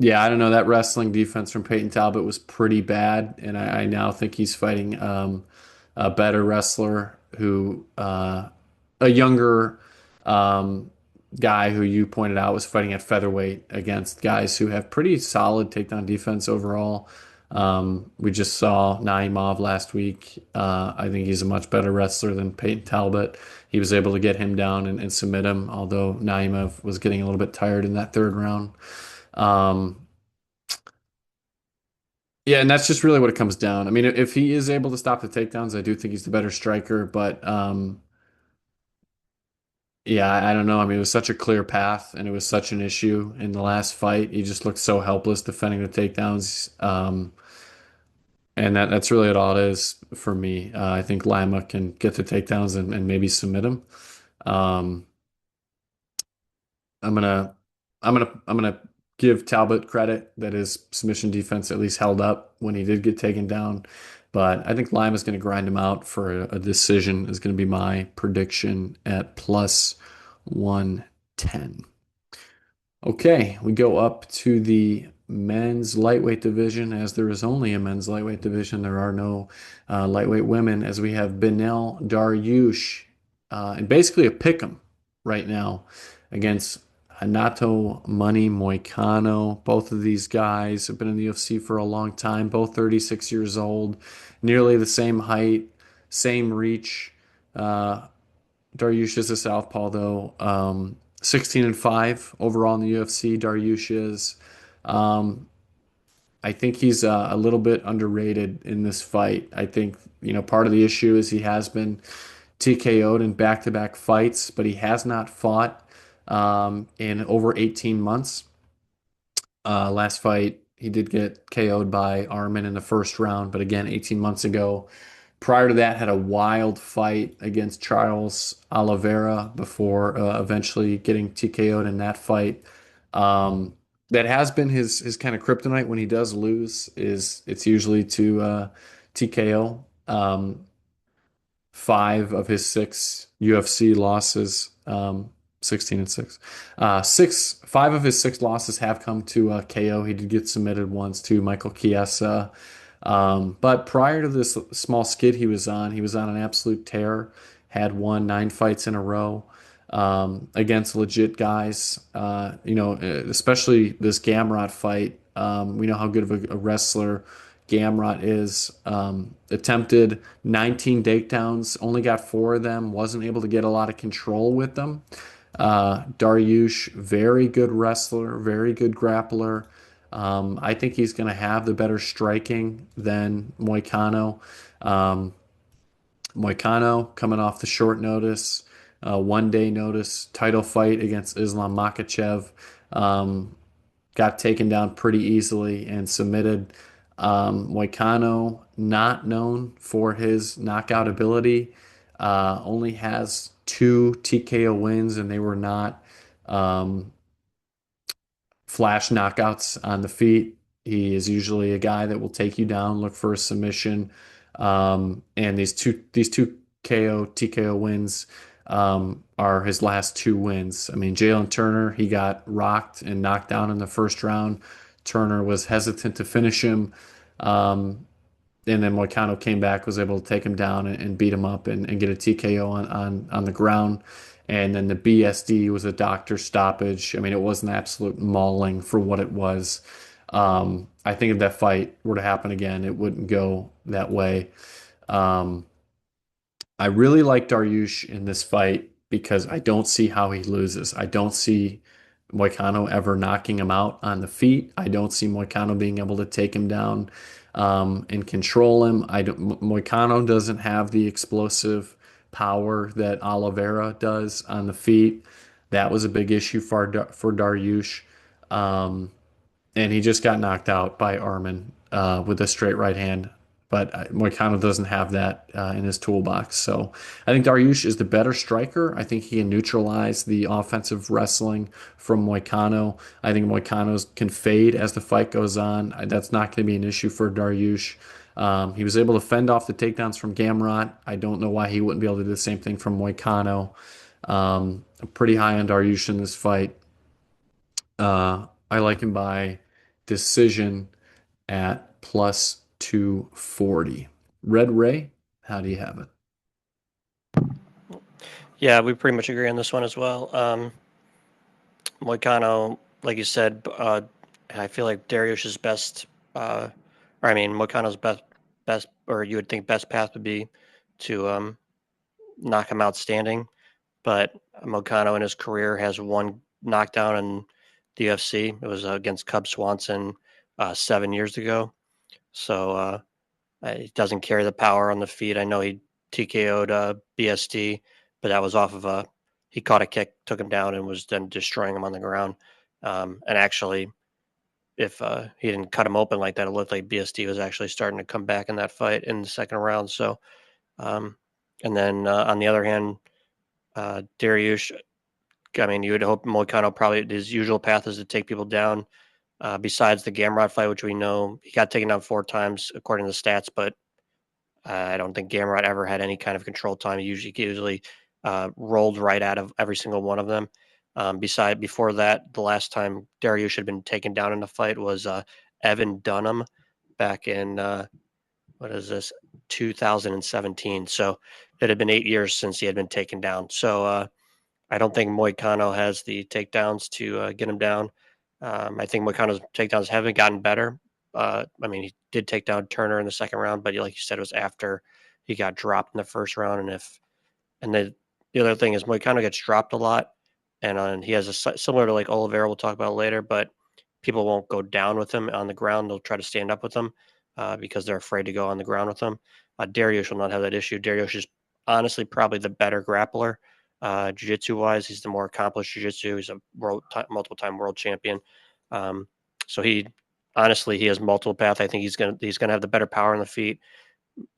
yeah, I don't know. That wrestling defense from Peyton Talbot was pretty bad, and I now think he's fighting a better wrestler a younger um, guy who you pointed out was fighting at featherweight against guys who have pretty solid takedown defense overall. We just saw Naimov last week. I think he's a much better wrestler than Peyton Talbot. He was able to get him down and submit him, although Naimov was getting a little bit tired in that third round. Um, Yeah, and that's just really what it comes down. I mean, if he is able to stop the takedowns, I do think he's the better striker. But yeah, I don't know. I mean, it was such a clear path, and it was such an issue in the last fight. He just looked so helpless defending the takedowns. And that's really all it is for me. I think Lima can get the takedowns and maybe submit him. Um, I'm gonna I'm gonna give Talbot credit that his submission defense at least held up when he did get taken down. But I think Lima's going to grind him out for a decision is going to be my prediction at plus 110. Okay, we go up to the men's lightweight division. As there is only a men's lightweight division, there are no lightweight women, as we have Benel Dariush and basically a pick'em right now against Hanato Money Moicano. Both of these guys have been in the UFC for a long time, both 36 years old, nearly the same height, same reach. Uh, Dariush is a southpaw though. 16 and 5 overall in the UFC. Dariush is. Um, I think he's a little bit underrated in this fight. I think, part of the issue is he has been TKO'd in back-to-back fights, but he has not fought in over 18 months. Last fight, he did get KO'd by Arman in the first round, but again, 18 months ago. Prior to that, had a wild fight against Charles Oliveira before eventually getting TKO'd in that fight. Um, that has been his kind of kryptonite when he does lose is it's usually to TKO. 5 of his 6 UFC losses, 16 and 6. 5 of his 6 losses have come to KO. He did get submitted once to Michael Chiesa. But prior to this small skid he was on an absolute tear, had won 9 fights in a row against legit guys. Especially this Gamrot fight. We know how good of a wrestler Gamrot is. Attempted 19 takedowns, only got 4 of them, wasn't able to get a lot of control with them. Dariush, very good wrestler, very good grappler. I think he's going to have the better striking than Moicano. Um, Moicano coming off the short notice, 1 day notice title fight against Islam Makhachev. Got taken down pretty easily and submitted. Moicano, not known for his knockout ability, only has 2 TKO wins, and they were not um, flash knockouts on the feet. He is usually a guy that will take you down, look for a submission. And these two KO TKO wins are his last 2 wins. I mean, Jalen Turner, he got rocked and knocked down in the first round. Turner was hesitant to finish him. And then Moicano came back, was able to take him down and beat him up and get a TKO on the ground. And then the BSD was a doctor stoppage. I mean, it was an absolute mauling for what it was. I think if that fight were to happen again, it wouldn't go that way. Um, I really like Dariush in this fight because I don't see how he loses. I don't see Moicano ever knocking him out on the feet. I don't see Moicano being able to take him down and control him. Moicano doesn't have the explosive power that Oliveira does on the feet. That was a big issue for Dariush. Um, and he just got knocked out by Arman with a straight right hand. But Moicano doesn't have that in his toolbox. So I think Dariush is the better striker. I think he can neutralize the offensive wrestling from Moicano. I think Moicano can fade as the fight goes on. That's not going to be an issue for Dariush. He was able to fend off the takedowns from Gamrot. I don't know why he wouldn't be able to do the same thing from Moicano. I'm pretty high on Dariush in this fight. I like him by decision at plus 240. Red Ray, how do you have it? Yeah, we pretty much agree on this one as well. Moicano, like you said, I feel like Dariush's best, or I mean, Moicano's best, or you would think best path would be to knock him out standing. But Moicano in his career has 1 knockdown in the UFC. It was against Cub Swanson 7 years ago. So he doesn't carry the power on the feet. I know he TKO'd BSD, but that was off of he caught a kick, took him down, and was then destroying him on the ground. And actually, if he didn't cut him open like that, it looked like BSD was actually starting to come back in that fight in the second round. So, and then on the other hand, Dariush, I mean, you would hope Moicano probably his usual path is to take people down. Besides the Gamrot fight, which we know he got taken down 4 times according to the stats, but I don't think Gamrot ever had any kind of control time. He usually rolled right out of every single one of them. Before that, the last time Dariush had been taken down in a fight was Evan Dunham back in what is this 2017. So it had been 8 years since he had been taken down. So I don't think Moicano has the takedowns to get him down. I think Moicano's takedowns haven't gotten better. I mean, he did take down Turner in the second round, but like you said, it was after he got dropped in the first round. And the other thing is Moicano gets dropped a lot, and he has similar to like Oliveira, we'll talk about later, but people won't go down with him on the ground. They'll try to stand up with him because they're afraid to go on the ground with him. Dariush will not have that issue. Dariush is honestly probably the better grappler. Jiu-jitsu wise, he's the more accomplished jiu-jitsu. He's a multiple time world champion. So he has multiple paths. I think he's gonna have the better power on the feet.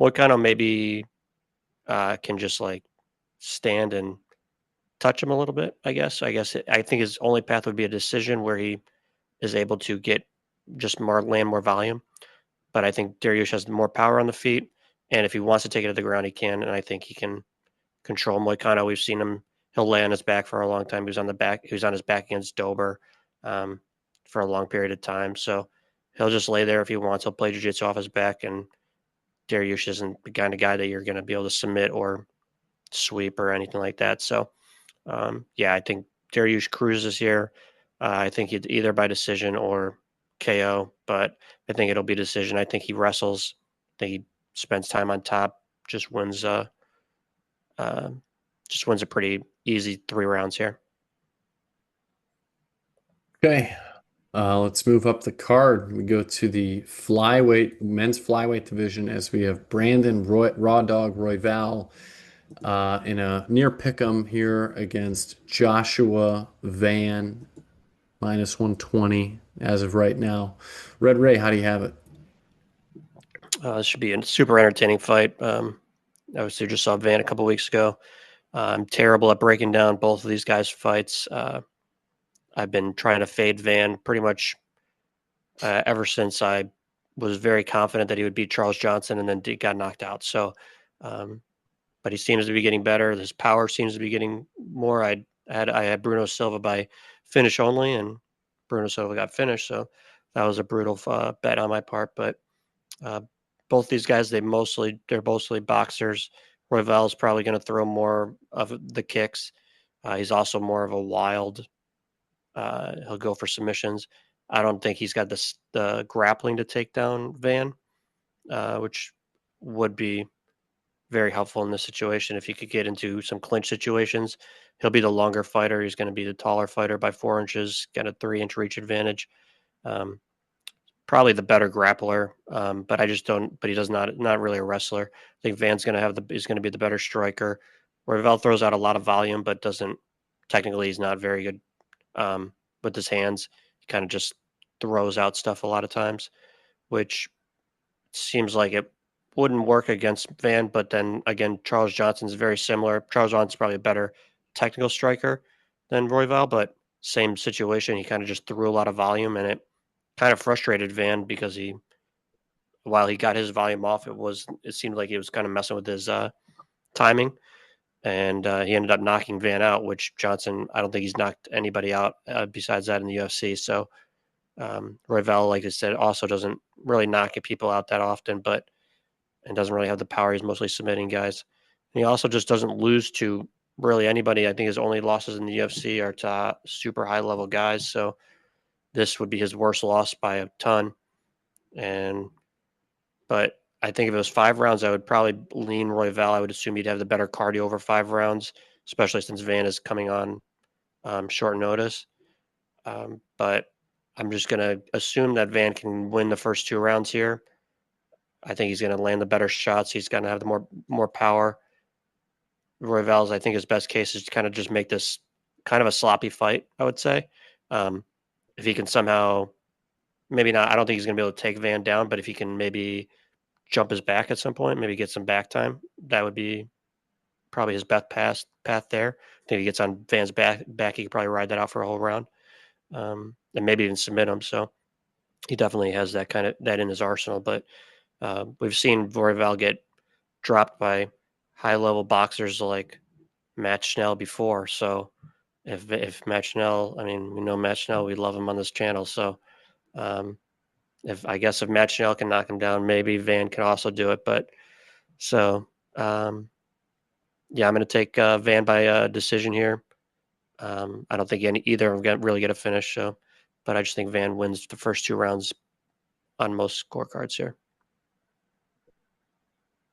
Moicano maybe can just like stand and touch him a little bit. I think his only path would be a decision where he is able to get just land more volume. But I think Dariush has more power on the feet, and if he wants to take it to the ground, he can. And I think he can control Moicano. We've seen him; he'll lay on his back for a long time. He was on the back. He was on his back against Dober for a long period of time. So he'll just lay there if he wants. He'll play jiu-jitsu off his back, and Dariush isn't the kind of guy that you're going to be able to submit or sweep or anything like that. So I think Dariush cruises here. I think he'd either by decision or KO, but I think it'll be decision. I think he wrestles. I think he spends time on top. Just wins. Just wins a pretty easy 3 rounds here. Okay. Let's move up the card. We go to the men's flyweight division as we have Brandon Raw Dog Royval in a near pick'em here against Joshua Van, -120 as of right now. Red Ray, how do you have it? This should be a super entertaining fight. Obviously, just saw Van a couple weeks ago. I'm terrible at breaking down both of these guys' fights. I've been trying to fade Van pretty much ever since I was very confident that he would beat Charles Johnson and then got knocked out. So, but he seems to be getting better. His power seems to be getting more. I had Bruno Silva by finish only, and Bruno Silva got finished. So that was a brutal bet on my part. But both these guys, they're mostly boxers. Royval is probably going to throw more of the kicks. He's also more of a wild. He'll go for submissions. I don't think he's got the grappling to take down Van, which would be very helpful in this situation. If he could get into some clinch situations, he'll be the longer fighter. He's going to be the taller fighter by 4 inches, got a 3-inch reach advantage. Probably the better grappler, but I just don't. But he does not really a wrestler. I think Van's going to is going to be the better striker. Royval throws out a lot of volume, but doesn't technically. He's not very good with his hands. He kind of just throws out stuff a lot of times, which seems like it wouldn't work against Van. But then again, Charles Johnson's very similar. Charles Johnson's probably a better technical striker than Royval, but same situation. He kind of just threw a lot of volume, and it kind of frustrated Van because while he got his volume off, it seemed like he was kind of messing with his timing, and he ended up knocking Van out, which Johnson, I don't think he's knocked anybody out besides that in the UFC. So Royval, like I said, also doesn't really knock people out that often, and doesn't really have the power. He's mostly submitting guys. And he also just doesn't lose to really anybody. I think his only losses in the UFC are to super high level guys. So this would be his worst loss by a ton. But I think if it was 5 rounds, I would probably lean Royval. I would assume he'd have the better cardio over 5 rounds, especially since Van is coming on short notice. But I'm just going to assume that Van can win the first 2 rounds here. I think he's going to land the better shots. He's going to have the more power. Royval's, I think, his best case is to kind of just make this kind of a sloppy fight, I would say. Um, if he can somehow, maybe not, I don't think he's going to be able to take Van down, but if he can maybe jump his back at some point, maybe get some back time, that would be probably his best path there. I think if he gets on Van's back, he could probably ride that out for a whole round, and maybe even submit him. So he definitely has that in his arsenal. But we've seen Royval get dropped by high level boxers like Matt Schnell before. So if Matt Schnell, I mean, we know Matt Schnell, we love him on this channel. So um, if Matt Schnell can knock him down, maybe Van can also do it. But so um, yeah, I'm going to take Van by decision here. I don't think either of them really get a finish. So, but I just think Van wins the first 2 rounds on most scorecards here.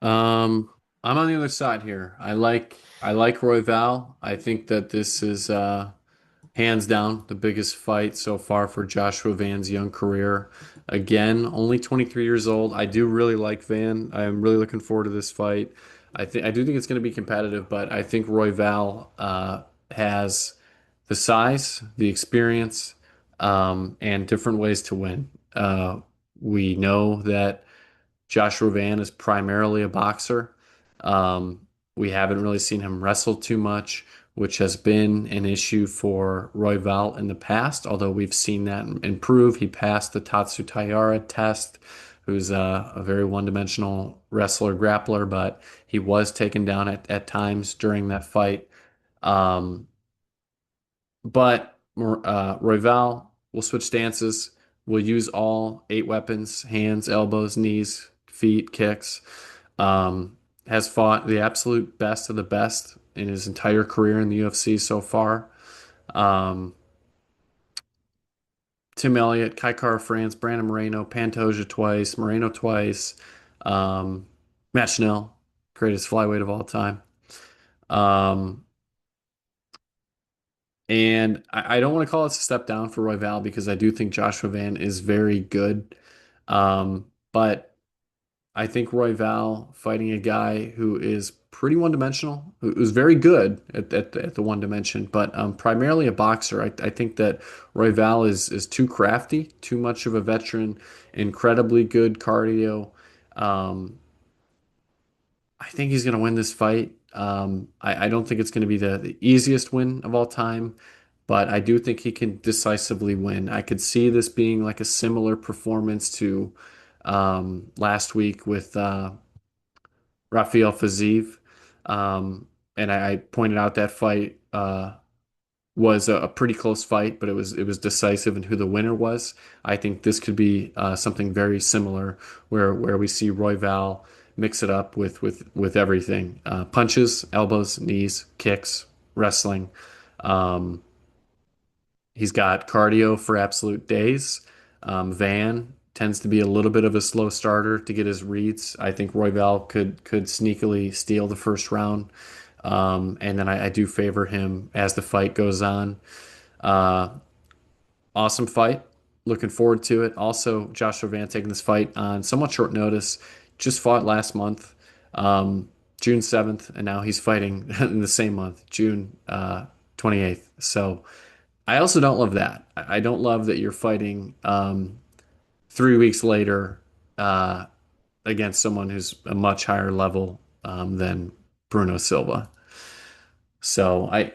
I'm on the other side here. I like Royval. I think that this is hands down the biggest fight so far for Joshua Van's young career. Again, only 23 years old. I do really like Van. I'm really looking forward to this fight. I do think it's going to be competitive, but I think Royval has the size, the experience, and different ways to win. We know that Joshua Van is primarily a boxer. We haven't really seen him wrestle too much, which has been an issue for Royval in the past, although we've seen that improve. He passed the Tatsu Taira test, who's a very one-dimensional wrestler, grappler, but he was taken down at times during that fight. Um, but Royval will switch stances. Will use all 8 weapons: hands, elbows, knees, feet, kicks. Has fought the absolute best of the best in his entire career in the UFC so far. Um, Tim Elliott, Kai Kara France, Brandon Moreno, Pantoja twice, Moreno twice, um, Matt Schnell, greatest flyweight of all time. Um, And I don't want to call it a step down for Royval because I do think Joshua Van is very good. But I think Royval fighting a guy who is pretty one-dimensional, who's very good at the one dimension, but primarily a boxer. I think that Royval is too crafty, too much of a veteran, incredibly good cardio. Um, I think he's going to win this fight. I don't think it's going to be the easiest win of all time, but I do think he can decisively win. I could see this being like a similar performance to last week with Rafael Fiziev. And I pointed out that fight was a pretty close fight, but it was decisive in who the winner was. I think this could be something very similar, where we see Royval mix it up with everything: punches, elbows, knees, kicks, wrestling. Um, he's got cardio for absolute days. Van tends to be a little bit of a slow starter to get his reads. I think Royval could sneakily steal the first round. And then I do favor him as the fight goes on. Uh, awesome fight. Looking forward to it. Also, Joshua Van taking this fight on somewhat short notice. Just fought last month, June 7th, and now he's fighting in the same month, June 28th. So I also don't love that. I don't love that you're fighting 3 weeks later uh, against someone who's a much higher level than Bruno Silva. So I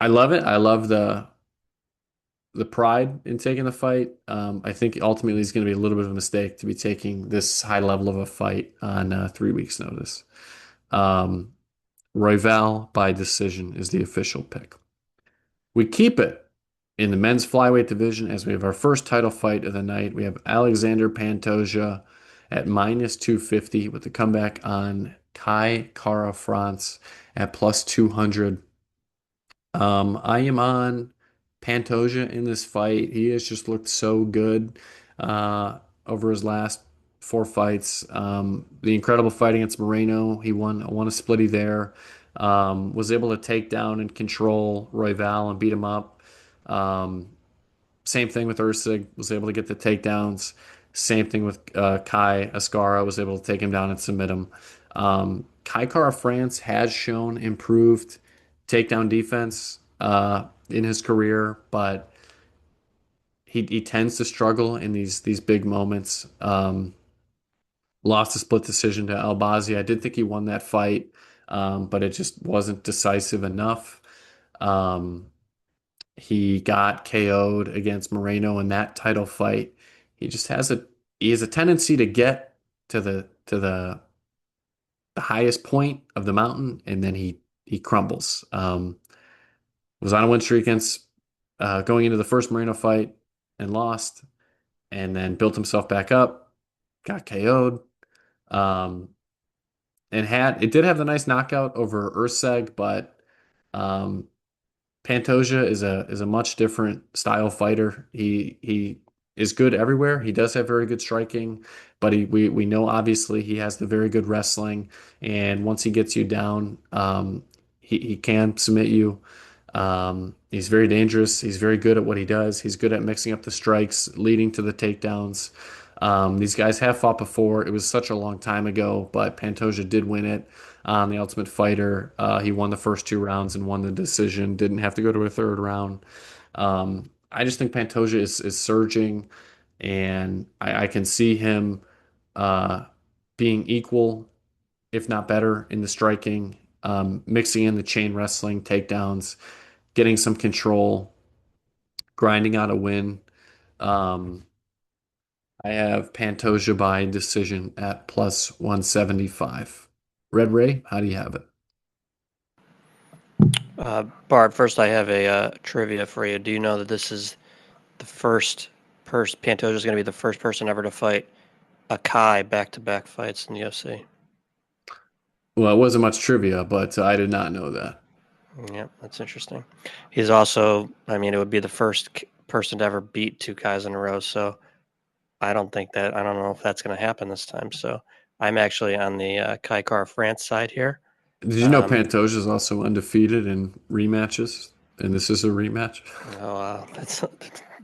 love it. I love the pride in taking the fight. I think ultimately it's going to be a little bit of a mistake to be taking this high level of a fight on 3 weeks' notice. Um, Royval by decision is the official pick. We keep it in the men's flyweight division as we have our first title fight of the night. We have Alexander Pantoja at minus 250 with the comeback on Kai Kara France at plus 200. I am on Pantoja in this fight. He has just looked so good over his last 4 fights. The incredible fight against Moreno, he won a splitty there. Was able to take down and control Royval and beat him up. Um, Same thing with Ursig, was able to get the takedowns. Same thing with Kai Ascara, was able to take him down and submit him. Kai Kara France has shown improved takedown defense in his career, but he tends to struggle in these big moments. Lost a split decision to Albazi. I did think he won that fight, but it just wasn't decisive enough. Um, he got KO'd against Moreno in that title fight. He just has a tendency to get to the highest point of the mountain, and then he crumbles. Was on a win streak against going into the first Moreno fight and lost, and then built himself back up, got KO'd. Um, and had it did have the nice knockout over Urseg, but um, Pantoja is a much different style fighter. He is good everywhere. He does have very good striking, but we know obviously he has the very good wrestling. And once he gets you down, he can submit you. He's very dangerous. He's very good at what he does. He's good at mixing up the strikes, leading to the takedowns. These guys have fought before. It was such a long time ago, but Pantoja did win it on The Ultimate Fighter. He won the first 2 rounds and won the decision. Didn't have to go to a third round. I just think Pantoja is surging, and I can see him being equal, if not better, in the striking, mixing in the chain wrestling, takedowns, getting some control, grinding out a win. Um, I have Pantoja by decision at plus 175. Red Ray, how do you have it? Bart, first I have a trivia for you. Do you know that this is the first person, Pantoja is going to be the first person ever to fight a Kai back-to-back fights in the UFC? Well, it wasn't much trivia, but I did not know that. Yeah, that's interesting. He's also, I mean, it would be the first person to ever beat 2 Kais in a row. So I don't know if that's going to happen this time. So I'm actually on the Kai Car France side here. Did you know Um, Pantoja is also undefeated in rematches? And this is a rematch? that's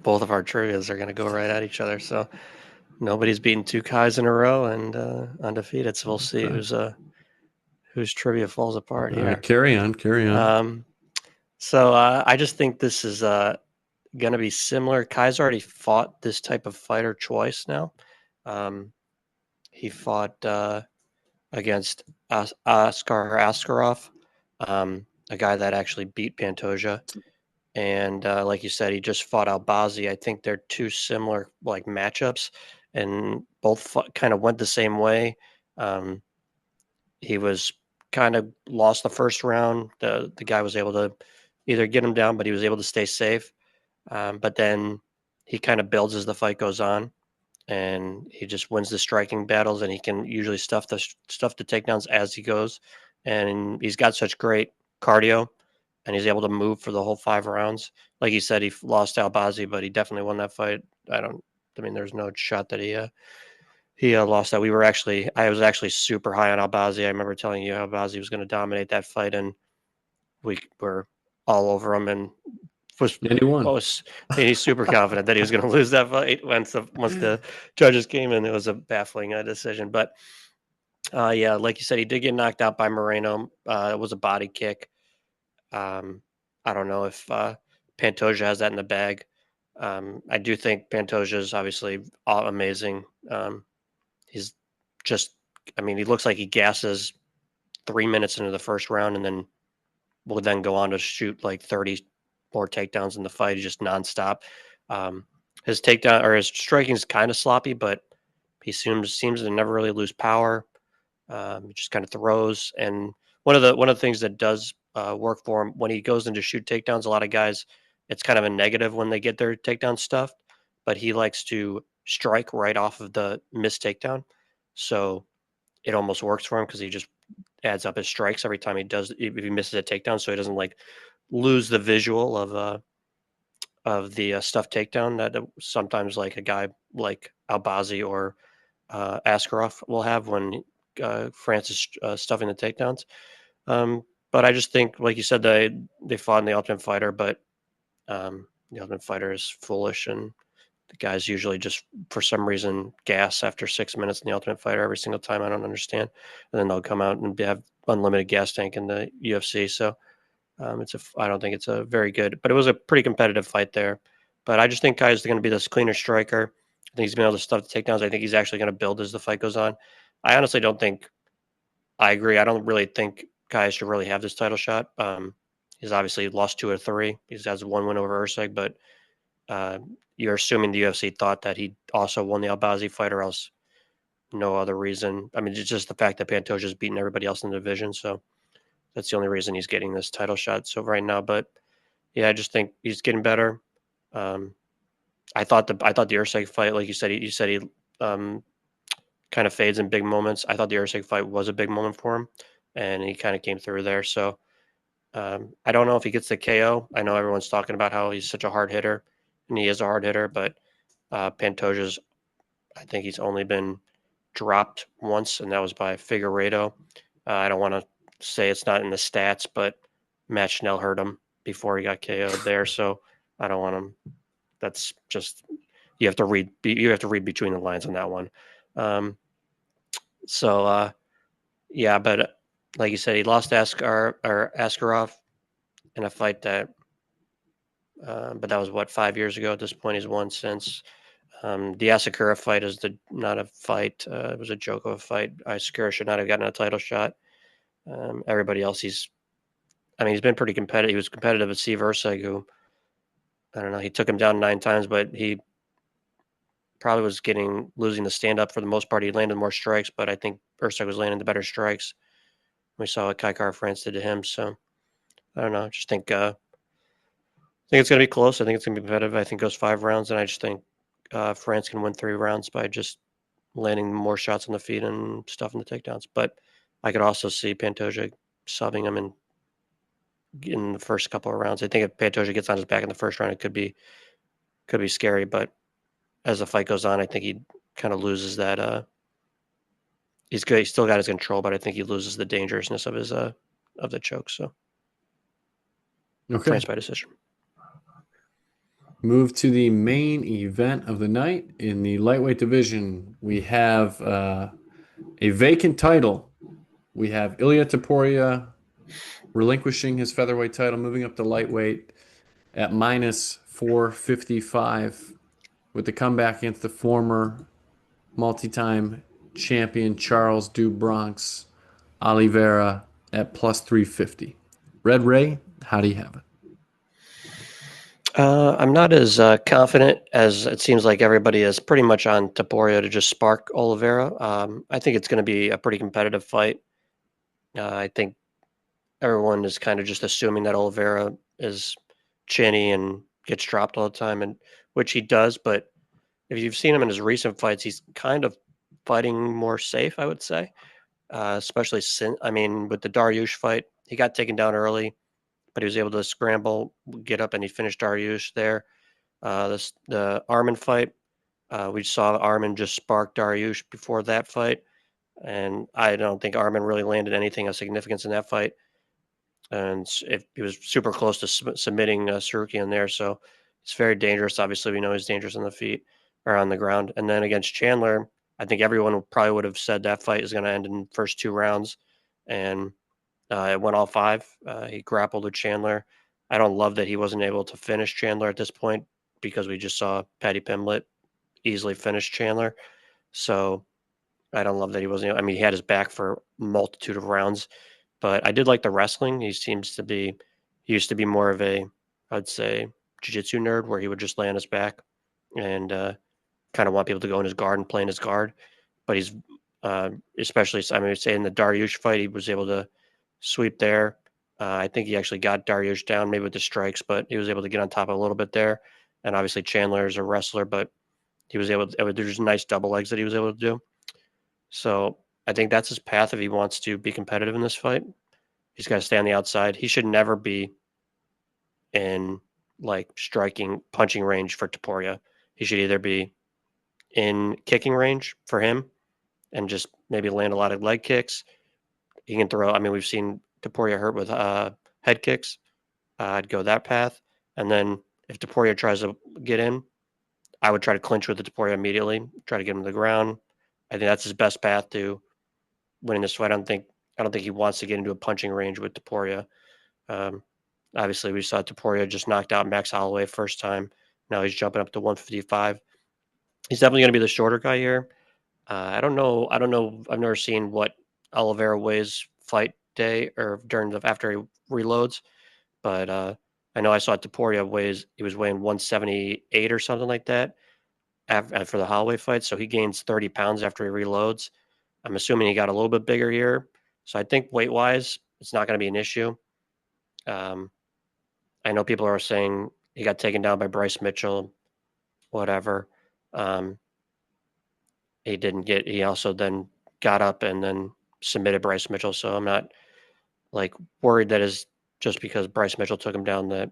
both of our trivias are going to go right at each other. So nobody's beaten 2 Kais in a row and undefeated. So we'll see Okay. whose trivia falls apart All right, here. carry on, carry on. Um, I just think this is going to be similar. Kai's already fought this type of fighter twice now. He fought against Askar Askarov, a guy that actually beat Pantoja. And like you said, he just fought Albazi. I think they're two similar like matchups, and both kind of went the same way. Um, he was kind of lost the first round. The guy was able to either get him down, but he was able to stay safe. But then he kind of builds as the fight goes on, and he just wins the striking battles, and he can usually stuff the takedowns as he goes. And he's got such great cardio, and he's able to move for the whole 5 rounds. Like you said, he lost to Albazi, but he definitely won that fight. I mean, there's no shot that he lost that. I was actually super high on Albazi. I remember telling you Albazi was going to dominate that fight, and we were all over him, and And he won. was he's super confident that he was going to lose that fight once the judges came in. It was a baffling decision, but yeah, like you said, he did get knocked out by Moreno. It was a body kick. I don't know if Pantoja has that in the bag. I do think Pantoja is obviously amazing. He's just, I mean, he looks like he gasses 3 minutes into the first round, and then will then go on to shoot like 30 more takedowns in the fight. He's just nonstop. His takedown or his striking is kind of sloppy, but he seems to never really lose power. He just kind of throws. And one of the things that does work for him when he goes into shoot takedowns, a lot of guys, it's kind of a negative when they get their takedown stuffed, but he likes to strike right off of the missed takedown. So it almost works for him because he just adds up his strikes every time if he misses a takedown, so he doesn't like lose the visual of the stuff takedown that sometimes like a guy like Albazi or Askarov will have when France is stuffing the takedowns. But I just think, like you said, they fought in the Ultimate Fighter, but the Ultimate Fighter is foolish and The guys usually just, for some reason, gas after 6 minutes in the Ultimate Fighter every single time. I don't understand. And then they'll come out and have unlimited gas tank in the UFC. So I don't think it's a very good, but it was a pretty competitive fight there. But I just think Kai's going to be this cleaner striker. I think he's been able to stuff the takedowns. I think he's actually going to build as the fight goes on. I honestly don't think. I agree. I don't really think Kai should really have this title shot. He's obviously lost 2 or 3. He has 1 win over Usyk, but you're assuming the UFC thought that he also won the Albazi fight, or else no other reason. I mean, it's just the fact that Pantoja's beaten everybody else in the division, so that's the only reason he's getting this title shot. So right now, but yeah, I just think he's getting better. I thought the Usyk fight, like you said, he kind of fades in big moments. I thought the Usyk fight was a big moment for him, and he kind of came through there. So I don't know if he gets the KO. I know everyone's talking about how he's such a hard hitter, and he is a hard hitter, but Pantoja's, I think he's only been dropped once, and that was by Figueiredo. I don't want to say it's not in the stats, but Matt Schnell hurt him before he got KO'd there, so I don't want him. That's just, you have to read between the lines on that one. Yeah, but like you said, he lost Askarov in a fight that, but that was what, 5 years ago at this point. He's won since. The Asakura fight is not a fight. It was a joke of a fight. Asakura should not have gotten a title shot. Everybody else, he's been pretty competitive. He was competitive with Steve Ursig, who, I don't know, he took him down 9 times, but he probably was losing the stand up for the most part. He landed more strikes, but I think Ursig was landing the better strikes. We saw what Kai France did to him. So I don't know. I just think it's going to be close. I think it's going to be competitive. I think it goes 5 rounds, and I just think France can win 3 rounds by just landing more shots on the feet and stuffing the takedowns. But I could also see Pantoja subbing him in the first couple of rounds. I think if Pantoja gets on his back in the first round, it could be scary. But as the fight goes on, I think he kind of loses that. He's good. He's still got his control, but I think he loses the dangerousness of his of the choke. So, Okay. France by decision. Move to the main event of the night. In the lightweight division, we have a vacant title. We have Ilia Topuria relinquishing his featherweight title, moving up to lightweight at minus 455 with the comeback against the former multi-time champion Charles Du Bronx Oliveira at plus 350. Red Ray, how do you have it? I'm not as confident as it seems like everybody is pretty much on Topuria to just spark Oliveira. I think it's going to be a pretty competitive fight. I think everyone is kind of just assuming that Oliveira is chinny and gets dropped all the time, and which he does. But if you've seen him in his recent fights, he's kind of fighting more safe, I would say. Especially with the Dariush fight, he got taken down early, but he was able to scramble, get up, and he finished Dariush there. The Arman fight, we saw Arman just spark Dariush before that fight, and I don't think Arman really landed anything of significance in that fight. And he was super close to submitting Sarukian there, so it's very dangerous. Obviously, we know he's dangerous on the feet or on the ground. And then against Chandler, I think everyone probably would have said that fight is going to end in the first 2 rounds, and it went all 5. He grappled with Chandler. I don't love that he wasn't able to finish Chandler at this point, because we just saw Paddy Pimblett easily finish Chandler. So I don't love that he wasn't. He had his back for a multitude of rounds. But I did like the wrestling. He used to be more of a, I'd say, jiu-jitsu nerd, where he would just lay on his back and kind of want people to go in his guard and play in his guard. But he's especially, say in the Dariush fight, he was able to sweep there. I think he actually got Dariush down, maybe with the strikes, but he was able to get on top a little bit there. And obviously Chandler is a wrestler, but he was able to, there's nice double legs that he was able to do. So I think that's his path if he wants to be competitive in this fight. He's got to stay on the outside. He should never be in striking, punching range for Topuria. He should either be in kicking range for him and just maybe land a lot of leg kicks. He can throw. We've seen Topuria hurt with head kicks. I'd go that path. And then if Topuria tries to get in, I would try to clinch with the Topuria immediately, try to get him to the ground. I think that's his best path to winning this fight. I don't think he wants to get into a punching range with Topuria. Um, Obviously, we saw Topuria just knocked out Max Holloway first time. Now he's jumping up to 155. He's definitely going to be the shorter guy here. I don't know. I don't know. I've never seen what Oliveira weighs fight day or during the after he reloads, but I know I saw Topuria weighs. He was weighing 178 or something like that after the Holloway fight. So he gains 30 pounds after he reloads. I'm assuming he got a little bit bigger here. So I think weight wise, it's not going to be an issue. Um, I know people are saying he got taken down by Bryce Mitchell, whatever. Um, he didn't get. He also then got up and then submitted Bryce Mitchell. So I'm not like worried that is just because Bryce Mitchell took him down that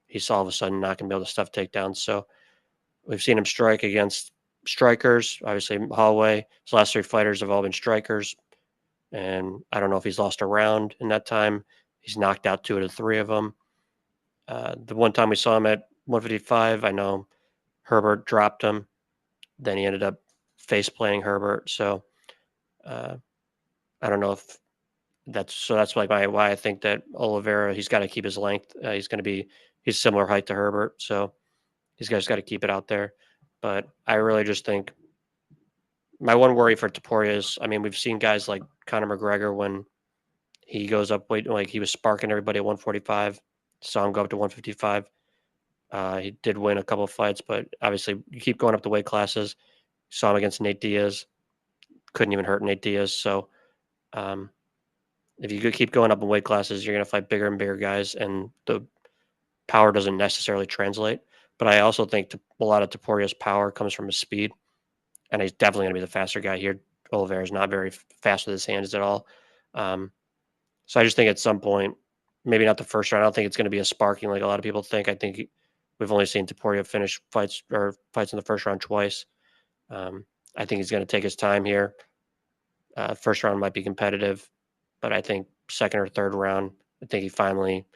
he's all of a sudden not going to be able to stuff takedowns. So we've seen him strike against strikers. Obviously, Holloway. His last three fighters have all been strikers, and I don't know if he's lost a round in that time. He's knocked out two of the three of them. The one time we saw him at 155, I know Herbert dropped him. Then he ended up face planting Herbert. So uh, I don't know if that's like why I think that Oliveira, he's got to keep his length. He's similar height to Herbert, so he's just got to keep it out there. But I really just think my one worry for Topuria is, I mean, we've seen guys like Conor McGregor when he goes up weight, like he was sparking everybody at 145, saw him go up to 155. He did win a couple of fights, but obviously you keep going up the weight classes. Saw him against Nate Diaz, couldn't even hurt Nate Diaz. So um, if you keep going up in weight classes, you're going to fight bigger and bigger guys, and the power doesn't necessarily translate. But I also think a lot of Topuria's power comes from his speed, and he's definitely going to be the faster guy here. Oliveira is not very fast with his hands at all. Um, so I just think at some point, maybe not the first round. I don't think it's going to be a sparking like a lot of people think. I think we've only seen Topuria finish fights in the first round twice. I think he's going to take his time here. First round might be competitive, but I think second or third round, I think he finally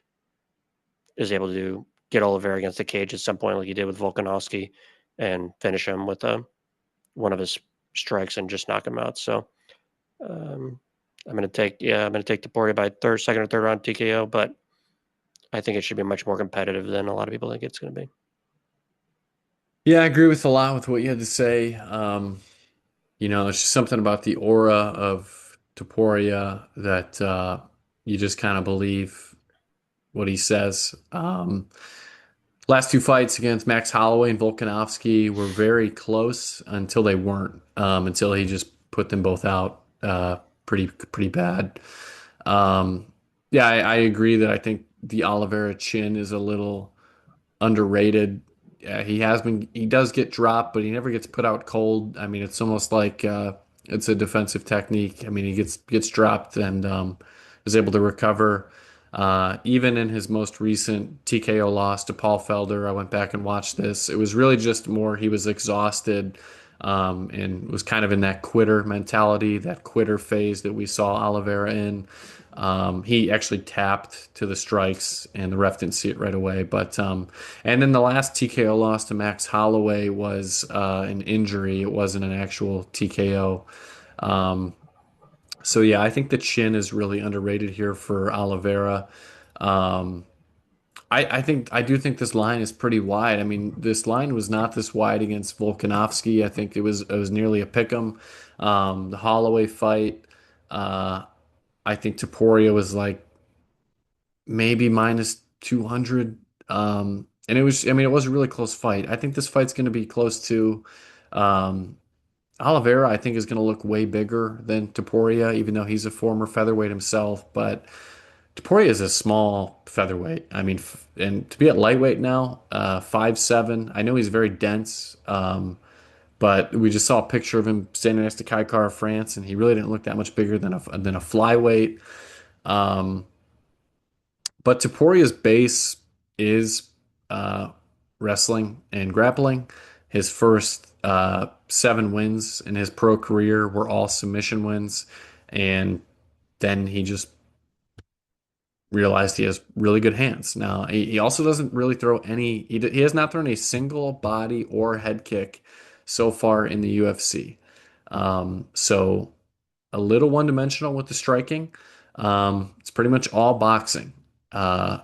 is able to get Oliveira against the cage at some point, like he did with Volkanovski, and finish him with one of his strikes and just knock him out. So I'm going to take Topuria by second or third round TKO, but I think it should be much more competitive than a lot of people think it's going to be. Yeah, I agree with a lot with what you had to say. It's just something about the aura of Topuria that you just kind of believe what he says. Last two fights against Max Holloway and Volkanovski were very close until they weren't, until he just put them both out pretty bad. Yeah, I agree that I think the Oliveira chin is a little underrated. He does get dropped, but he never gets put out cold. I mean, it's almost like it's a defensive technique. I mean, he gets dropped and is able to recover. Even in his most recent TKO loss to Paul Felder, I went back and watched this. It was really just more he was exhausted and was kind of in that quitter mentality, that quitter phase that we saw Oliveira in. He actually tapped to the strikes, and the ref didn't see it right away. And then the last TKO loss to Max Holloway was an injury. It wasn't an actual TKO. So yeah, I think the chin is really underrated here for Oliveira. Um, I do think this line is pretty wide. I mean, this line was not this wide against Volkanovski. I think it was nearly a pick 'em. The Holloway fight, I think Topuria was like maybe minus 200. And it was a really close fight. I think this fight's going to be close to um, Oliveira. I think is going to look way bigger than Topuria, even though he's a former featherweight himself. But Topuria is a small featherweight. I mean, and to be at lightweight now, 5'7". I know he's very dense. But we just saw a picture of him standing next to Kai Kara France, and he really didn't look that much bigger than a flyweight. Um, but Topuria's base is wrestling and grappling. His first 7 wins in his pro career were all submission wins, and then he just realized he has really good hands. Now, he also doesn't really throw any, he has not thrown a single body or head kick so far in the UFC. So a little one-dimensional with the striking. It's pretty much all boxing. Uh,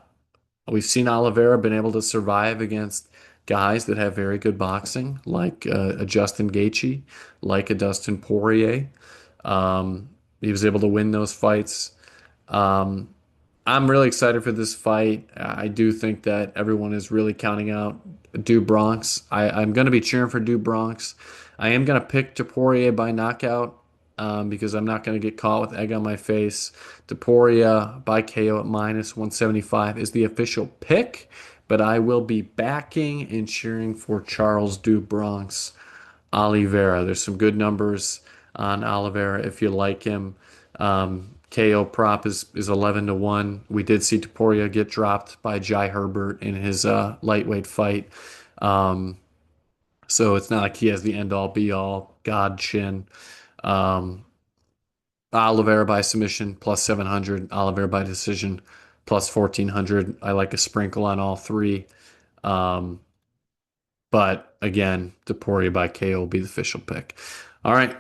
we've seen Oliveira been able to survive against guys that have very good boxing, like a Justin Gaethje, like a Dustin Poirier. He was able to win those fights. Um, I'm really excited for this fight. I do think that everyone is really counting out Do Bronx. I'm going to be cheering for Do Bronx. I am going to pick Topuria by knockout because I'm not going to get caught with egg on my face. Topuria by KO at minus 175 is the official pick, but I will be backing and cheering for Charles Do Bronx Oliveira. There's some good numbers on Oliveira if you like him. KO prop is 11-1. We did see Topuria get dropped by Jai Herbert in his lightweight fight. Um, so it's not like he has the end all be all God chin. Um, Oliveira by submission plus 700. Oliveira by decision plus 1400. I like a sprinkle on all three. Um, but again, Topuria by KO will be the official pick. All right.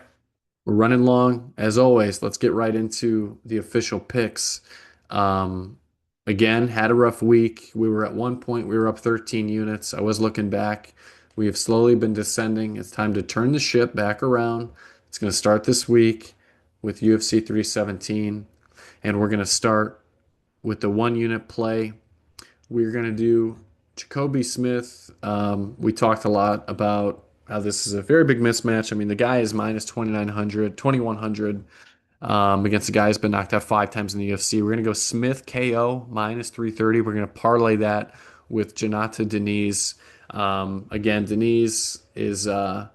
We're running long. As always, let's get right into the official picks. Um, Again, had a rough week. We were at one point, we were up 13 units. I was looking back. We have slowly been descending. It's time to turn the ship back around. It's going to start this week with UFC 317. And we're going to start with the 1 unit play. We're going to do Jacoby Smith. We talked a lot about how this is a very big mismatch. I mean, the guy is minus 2,900, 2,100 against a guy who's been knocked out 5 times in the UFC. We're going to go Smith KO minus 330. We're going to parlay that with Janata Diniz. Again, Diniz is a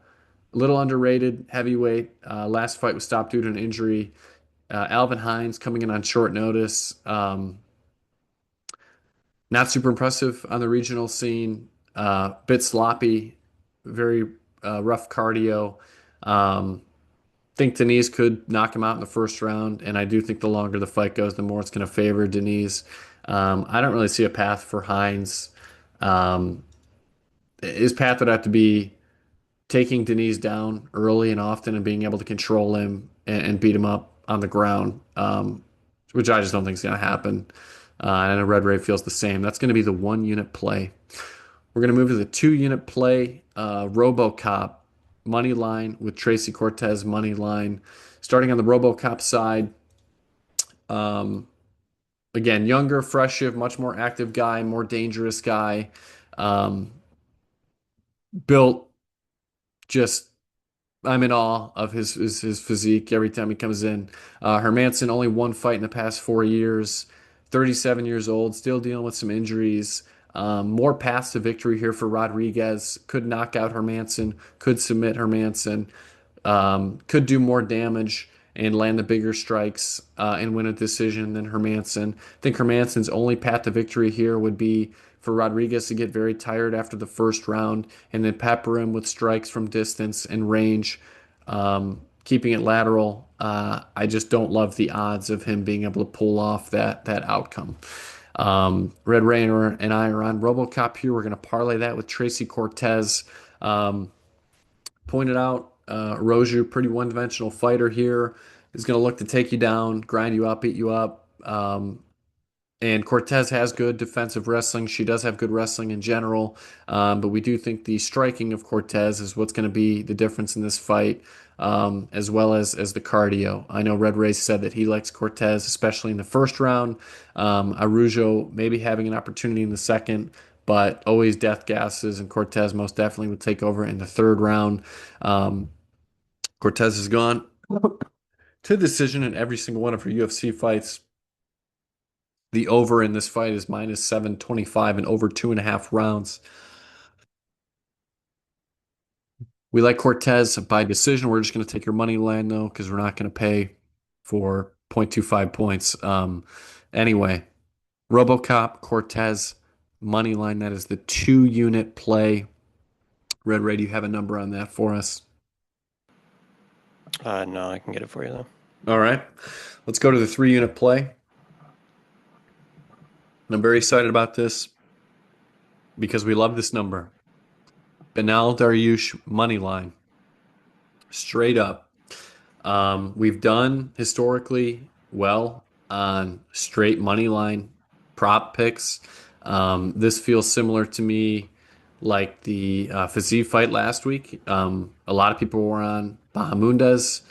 little underrated heavyweight. Last fight was stopped due to an injury. Alvin Hines coming in on short notice. Not super impressive on the regional scene. Bit sloppy, very rough cardio. Um, think Diniz could knock him out in the first round, and I do think the longer the fight goes, the more it's going to favor Diniz. I don't really see a path for Hines. Um, his path would have to be taking Diniz down early and often and being able to control him and beat him up on the ground, which I just don't think is going to happen. And I know Red Ray feels the same. That's going to be the 1 unit play. We're going to move to the 2 unit play. RoboCop money line with Tracy Cortez money line. Starting on the RoboCop side, um, again, younger, fresher, much more active guy, more dangerous guy. Um, Built just I'm in awe of his physique every time he comes in. Hermansson only 1 fight in the past 4 years, 37 years old, still dealing with some injuries. More paths to victory here for Rodrigues. Could knock out Hermansson, could submit Hermansson, could do more damage and land the bigger strikes and win a decision than Hermansson. I think Hermansson's only path to victory here would be for Rodrigues to get very tired after the first round and then pepper him with strikes from distance and range, keeping it lateral. I just don't love the odds of him being able to pull off that outcome. Red Rainer and I are on RoboCop here. We're going to parlay that with Tracy Cortez. Pointed out, Araujo, pretty one-dimensional fighter here, is going to look to take you down, grind you up, beat you up. And Cortez has good defensive wrestling. She does have good wrestling in general, but we do think the striking of Cortez is what's going to be the difference in this fight, as well as the cardio. I know Red Ray said that he likes Cortez, especially in the first round. Araujo maybe having an opportunity in the second, but always death gases, and Cortez most definitely would take over in the third round. Cortez has gone to decision in every single one of her UFC fights. The over in this fight is minus 725 and over 2.5 rounds. We like Cortez by decision. We're just going to take your money line though, because we're not going to pay for 0.25 points. Anyway, RoboCop, Cortez, money line. That is the 2 unit play. Red Ray, do you have a number on that for us? No, I can get it for you though. All right. Let's go to the 3 unit play. And I'm very excited about this because we love this number. Benal Dariush money line, straight up. We've done historically well on straight money line prop picks. This feels similar to me like the Fiziev fight last week. A lot of people were on Bahamundes.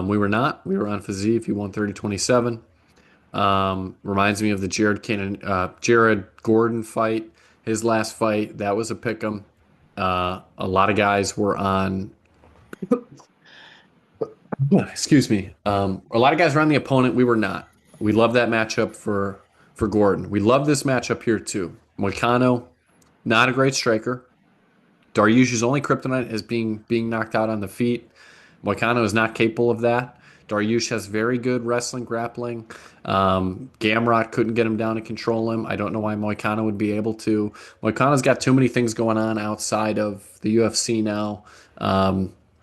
We were not. We were on Fiziev. He won 30-27. Reminds me of the Jared Gordon fight. His last fight, that was a pick 'em. A lot of guys were on. Excuse me. A lot of guys were on the opponent. We were not. We love that matchup for Gordon. We love this matchup here too. Moicano, not a great striker. Dariush's only kryptonite is being knocked out on the feet. Moicano is not capable of that. Dariush has very good wrestling, grappling. Gamrot couldn't get him down to control him. I don't know why Moicano would be able to. Moicano's got too many things going on outside of the UFC now.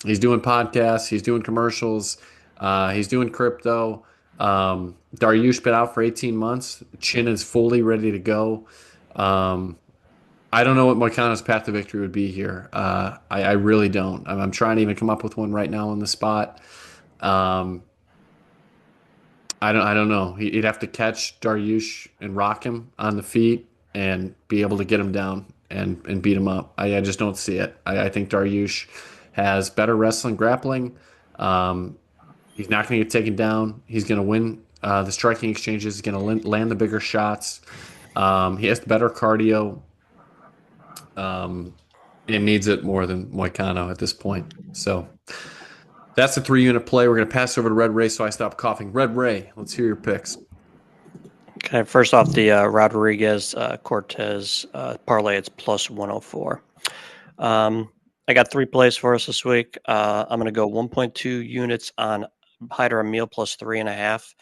He's doing podcasts. He's doing commercials. He's doing crypto. Dariush been out for 18 months. Chin is fully ready to go. I don't know what Moicano's path to victory would be here. I really don't. I'm trying to even come up with one right now on the spot. Um, I don't know. He'd have to catch Dariush and rock him on the feet and be able to get him down and beat him up. I just don't see it. I think Dariush has better wrestling, grappling. Um, he's not going to get taken down. He's going to win the striking exchanges. He's going to land the bigger shots. He has the better cardio. And needs it more than Moicano at this point. So that's the 3 unit play. We're going to pass over to Red Ray so I stop coughing. Red Ray, let's hear your picks. Okay, first off, the Rodrigues Cortez parlay, it's plus 104. I got 3 plays for us this week. I'm going to go 1.2 units on Hyder Amil plus 3.5.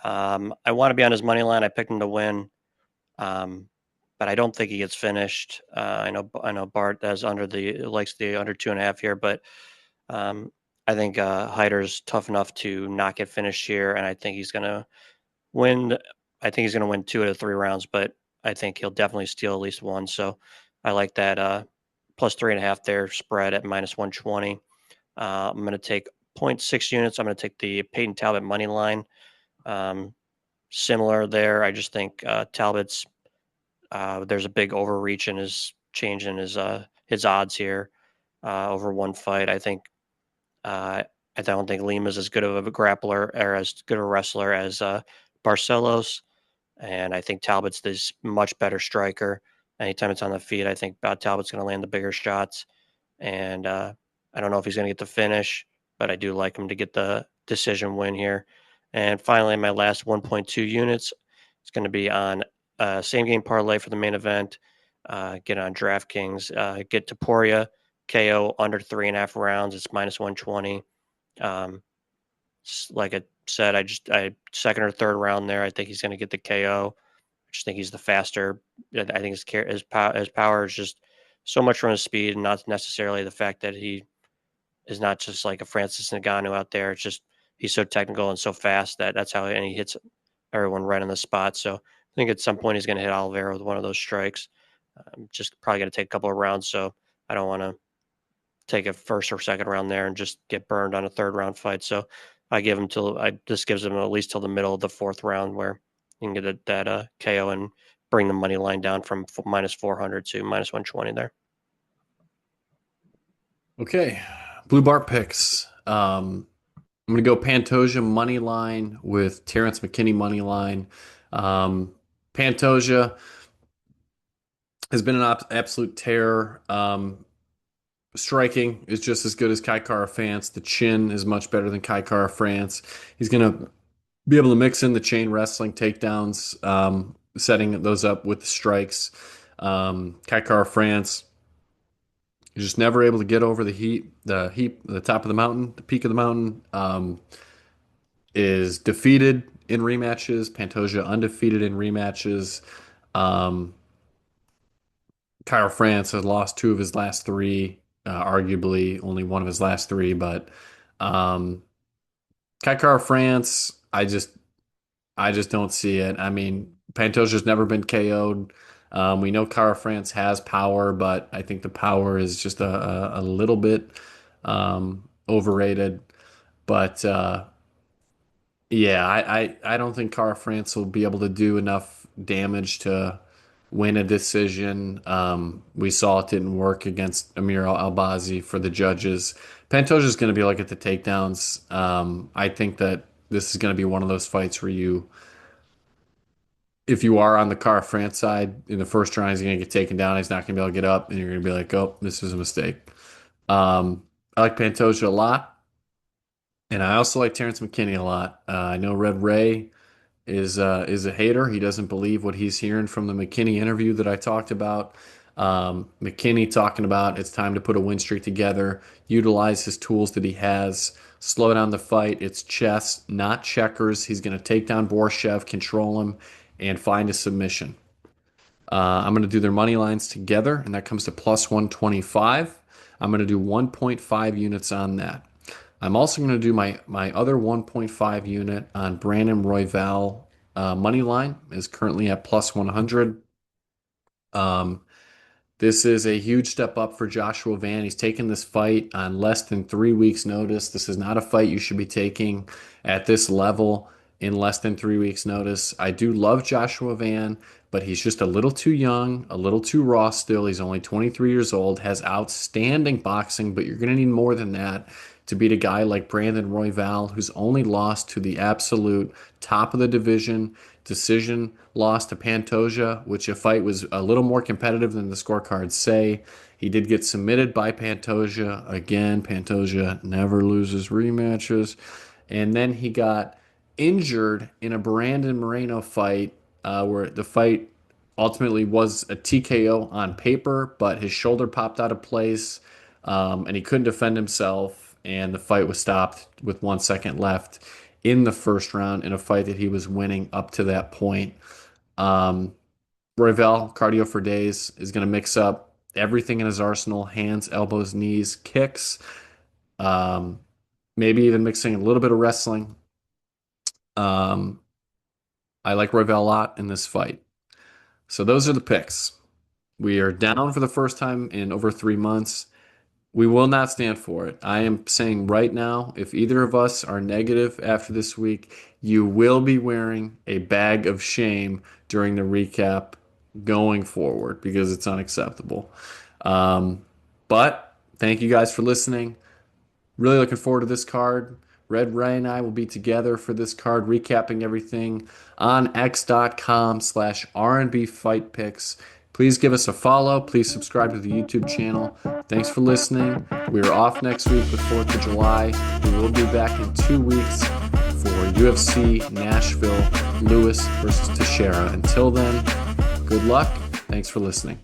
I want to be on his money line. I picked him to win, but I don't think he gets finished. I know Bart likes the under 2.5 here, but I think Hyder's tough enough to not get finished here, and I think he's going to win. I think he's going to win 2 out of 3 rounds, but I think he'll definitely steal at least one. So I like that plus 3.5 there spread at minus 120. I'm going to take 0.6 units. I'm going to take the Peyton Talbott money line. Similar there. I just think Talbott's there's a big overreach in his change in his odds here over one fight. I don't think Lima's as good of a grappler or as good of a wrestler as Barcelos, and I think Talbott's this much better striker. Anytime it's on the feet, I think Talbott's going to land the bigger shots, and I don't know if he's going to get the finish, but I do like him to get the decision win here. And finally, my last 1.2 units is going to be on same game parlay for the main event. Get on DraftKings. Get Topuria KO under 3.5 rounds. It's minus 120. Like I said, I second or third round there. I think he's going to get the KO. I just think he's the faster. I think his power is just so much from his speed, and not necessarily the fact that he is not just like a Francis Ngannou out there. It's just he's so technical and so fast that's how and he hits everyone right on the spot. So I think at some point he's going to hit Oliveira with one of those strikes. Just probably going to take a couple of rounds, so I don't want to take a first or second round there and just get burned on a third round fight. So I give him this gives him at least till the middle of the 4th round where you can get that KO and bring the money line down from minus 400 to minus 120 there. Okay, Blue Bart picks. I'm going to go Pantoja money line with Terrence McKinney money line. Pantoja has been an absolute terror. Striking is just as good as Kai Kara France. The chin is much better than Kai Kara France. He's going to be able to mix in the chain wrestling takedowns, setting those up with the strikes. Kai Kara France is just never able to get over the top of the mountain, the peak of the mountain. Is defeated in rematches. Pantoja undefeated in rematches. Kyle France has lost 2 of his last 3, arguably only 1 of his last 3. But Kai France, I just don't see it. I mean, Pantoja's never been KO'd. We know Kara France has power, but I think the power is just a little bit overrated. But yeah, I don't think Kara France will be able to do enough damage to win a decision. We saw it didn't work against Amir Albazi for the judges. Pantoja's going to be like at the takedowns. I think that this is going to be one of those fights where if you are on the Kara France side in the first round, he's going to get taken down. He's not going to be able to get up, and you're going to be like, oh, this is a mistake. I like Pantoja a lot, and I also like Terrence McKinney a lot. I know Red Ray is a hater. He doesn't believe what he's hearing from the McKinney interview that I talked about. McKinney talking about it's time to put a win streak together, utilize his tools that he has, slow down the fight. It's chess, not checkers. He's going to take down Borshchev, control him, and find a submission. I'm going to do their money lines together, and that comes to plus 125. I'm going to do 1.5 units on that. I'm also going to do my other 1.5 unit on Brandon Royval money line is currently at plus 100. This is a huge step up for Joshua Van. He's taken this fight on less than 3 weeks' notice. This is not a fight you should be taking at this level in less than 3 weeks' notice. I do love Joshua Van, but he's just a little too young, a little too raw still. He's only 23 years old, has outstanding boxing, but you're going to need more than that to beat a guy like Brandon Royval, who's only lost to the absolute top of the division. Decision loss to Pantoja, which a fight was a little more competitive than the scorecards say. He did get submitted by Pantoja. Again, Pantoja never loses rematches. And then he got injured in a Brandon Moreno fight where the fight ultimately was a TKO on paper, but his shoulder popped out of place and he couldn't defend himself. And the fight was stopped with 1 second left in the first round in a fight that he was winning up to that point. Royval, cardio for days, is going to mix up everything in his arsenal: hands, elbows, knees, kicks, maybe even mixing a little bit of wrestling. I like Royval a lot in this fight. So those are the picks. We are down for the first time in over 3 months. We will not stand for it. I am saying right now, if either of us are negative after this week, you will be wearing a bag of shame during the recap going forward because it's unacceptable. But thank you guys for listening. Really looking forward to this card. Red Ray and I will be together for this card, recapping everything on x.com/RNB Fight Picks. Please give us a follow. Please subscribe to the YouTube channel. Thanks for listening. We are off next week with 4th of July. We will be back in 2 weeks for UFC Nashville, Lewis versus Teixeira. Until then, good luck. Thanks for listening.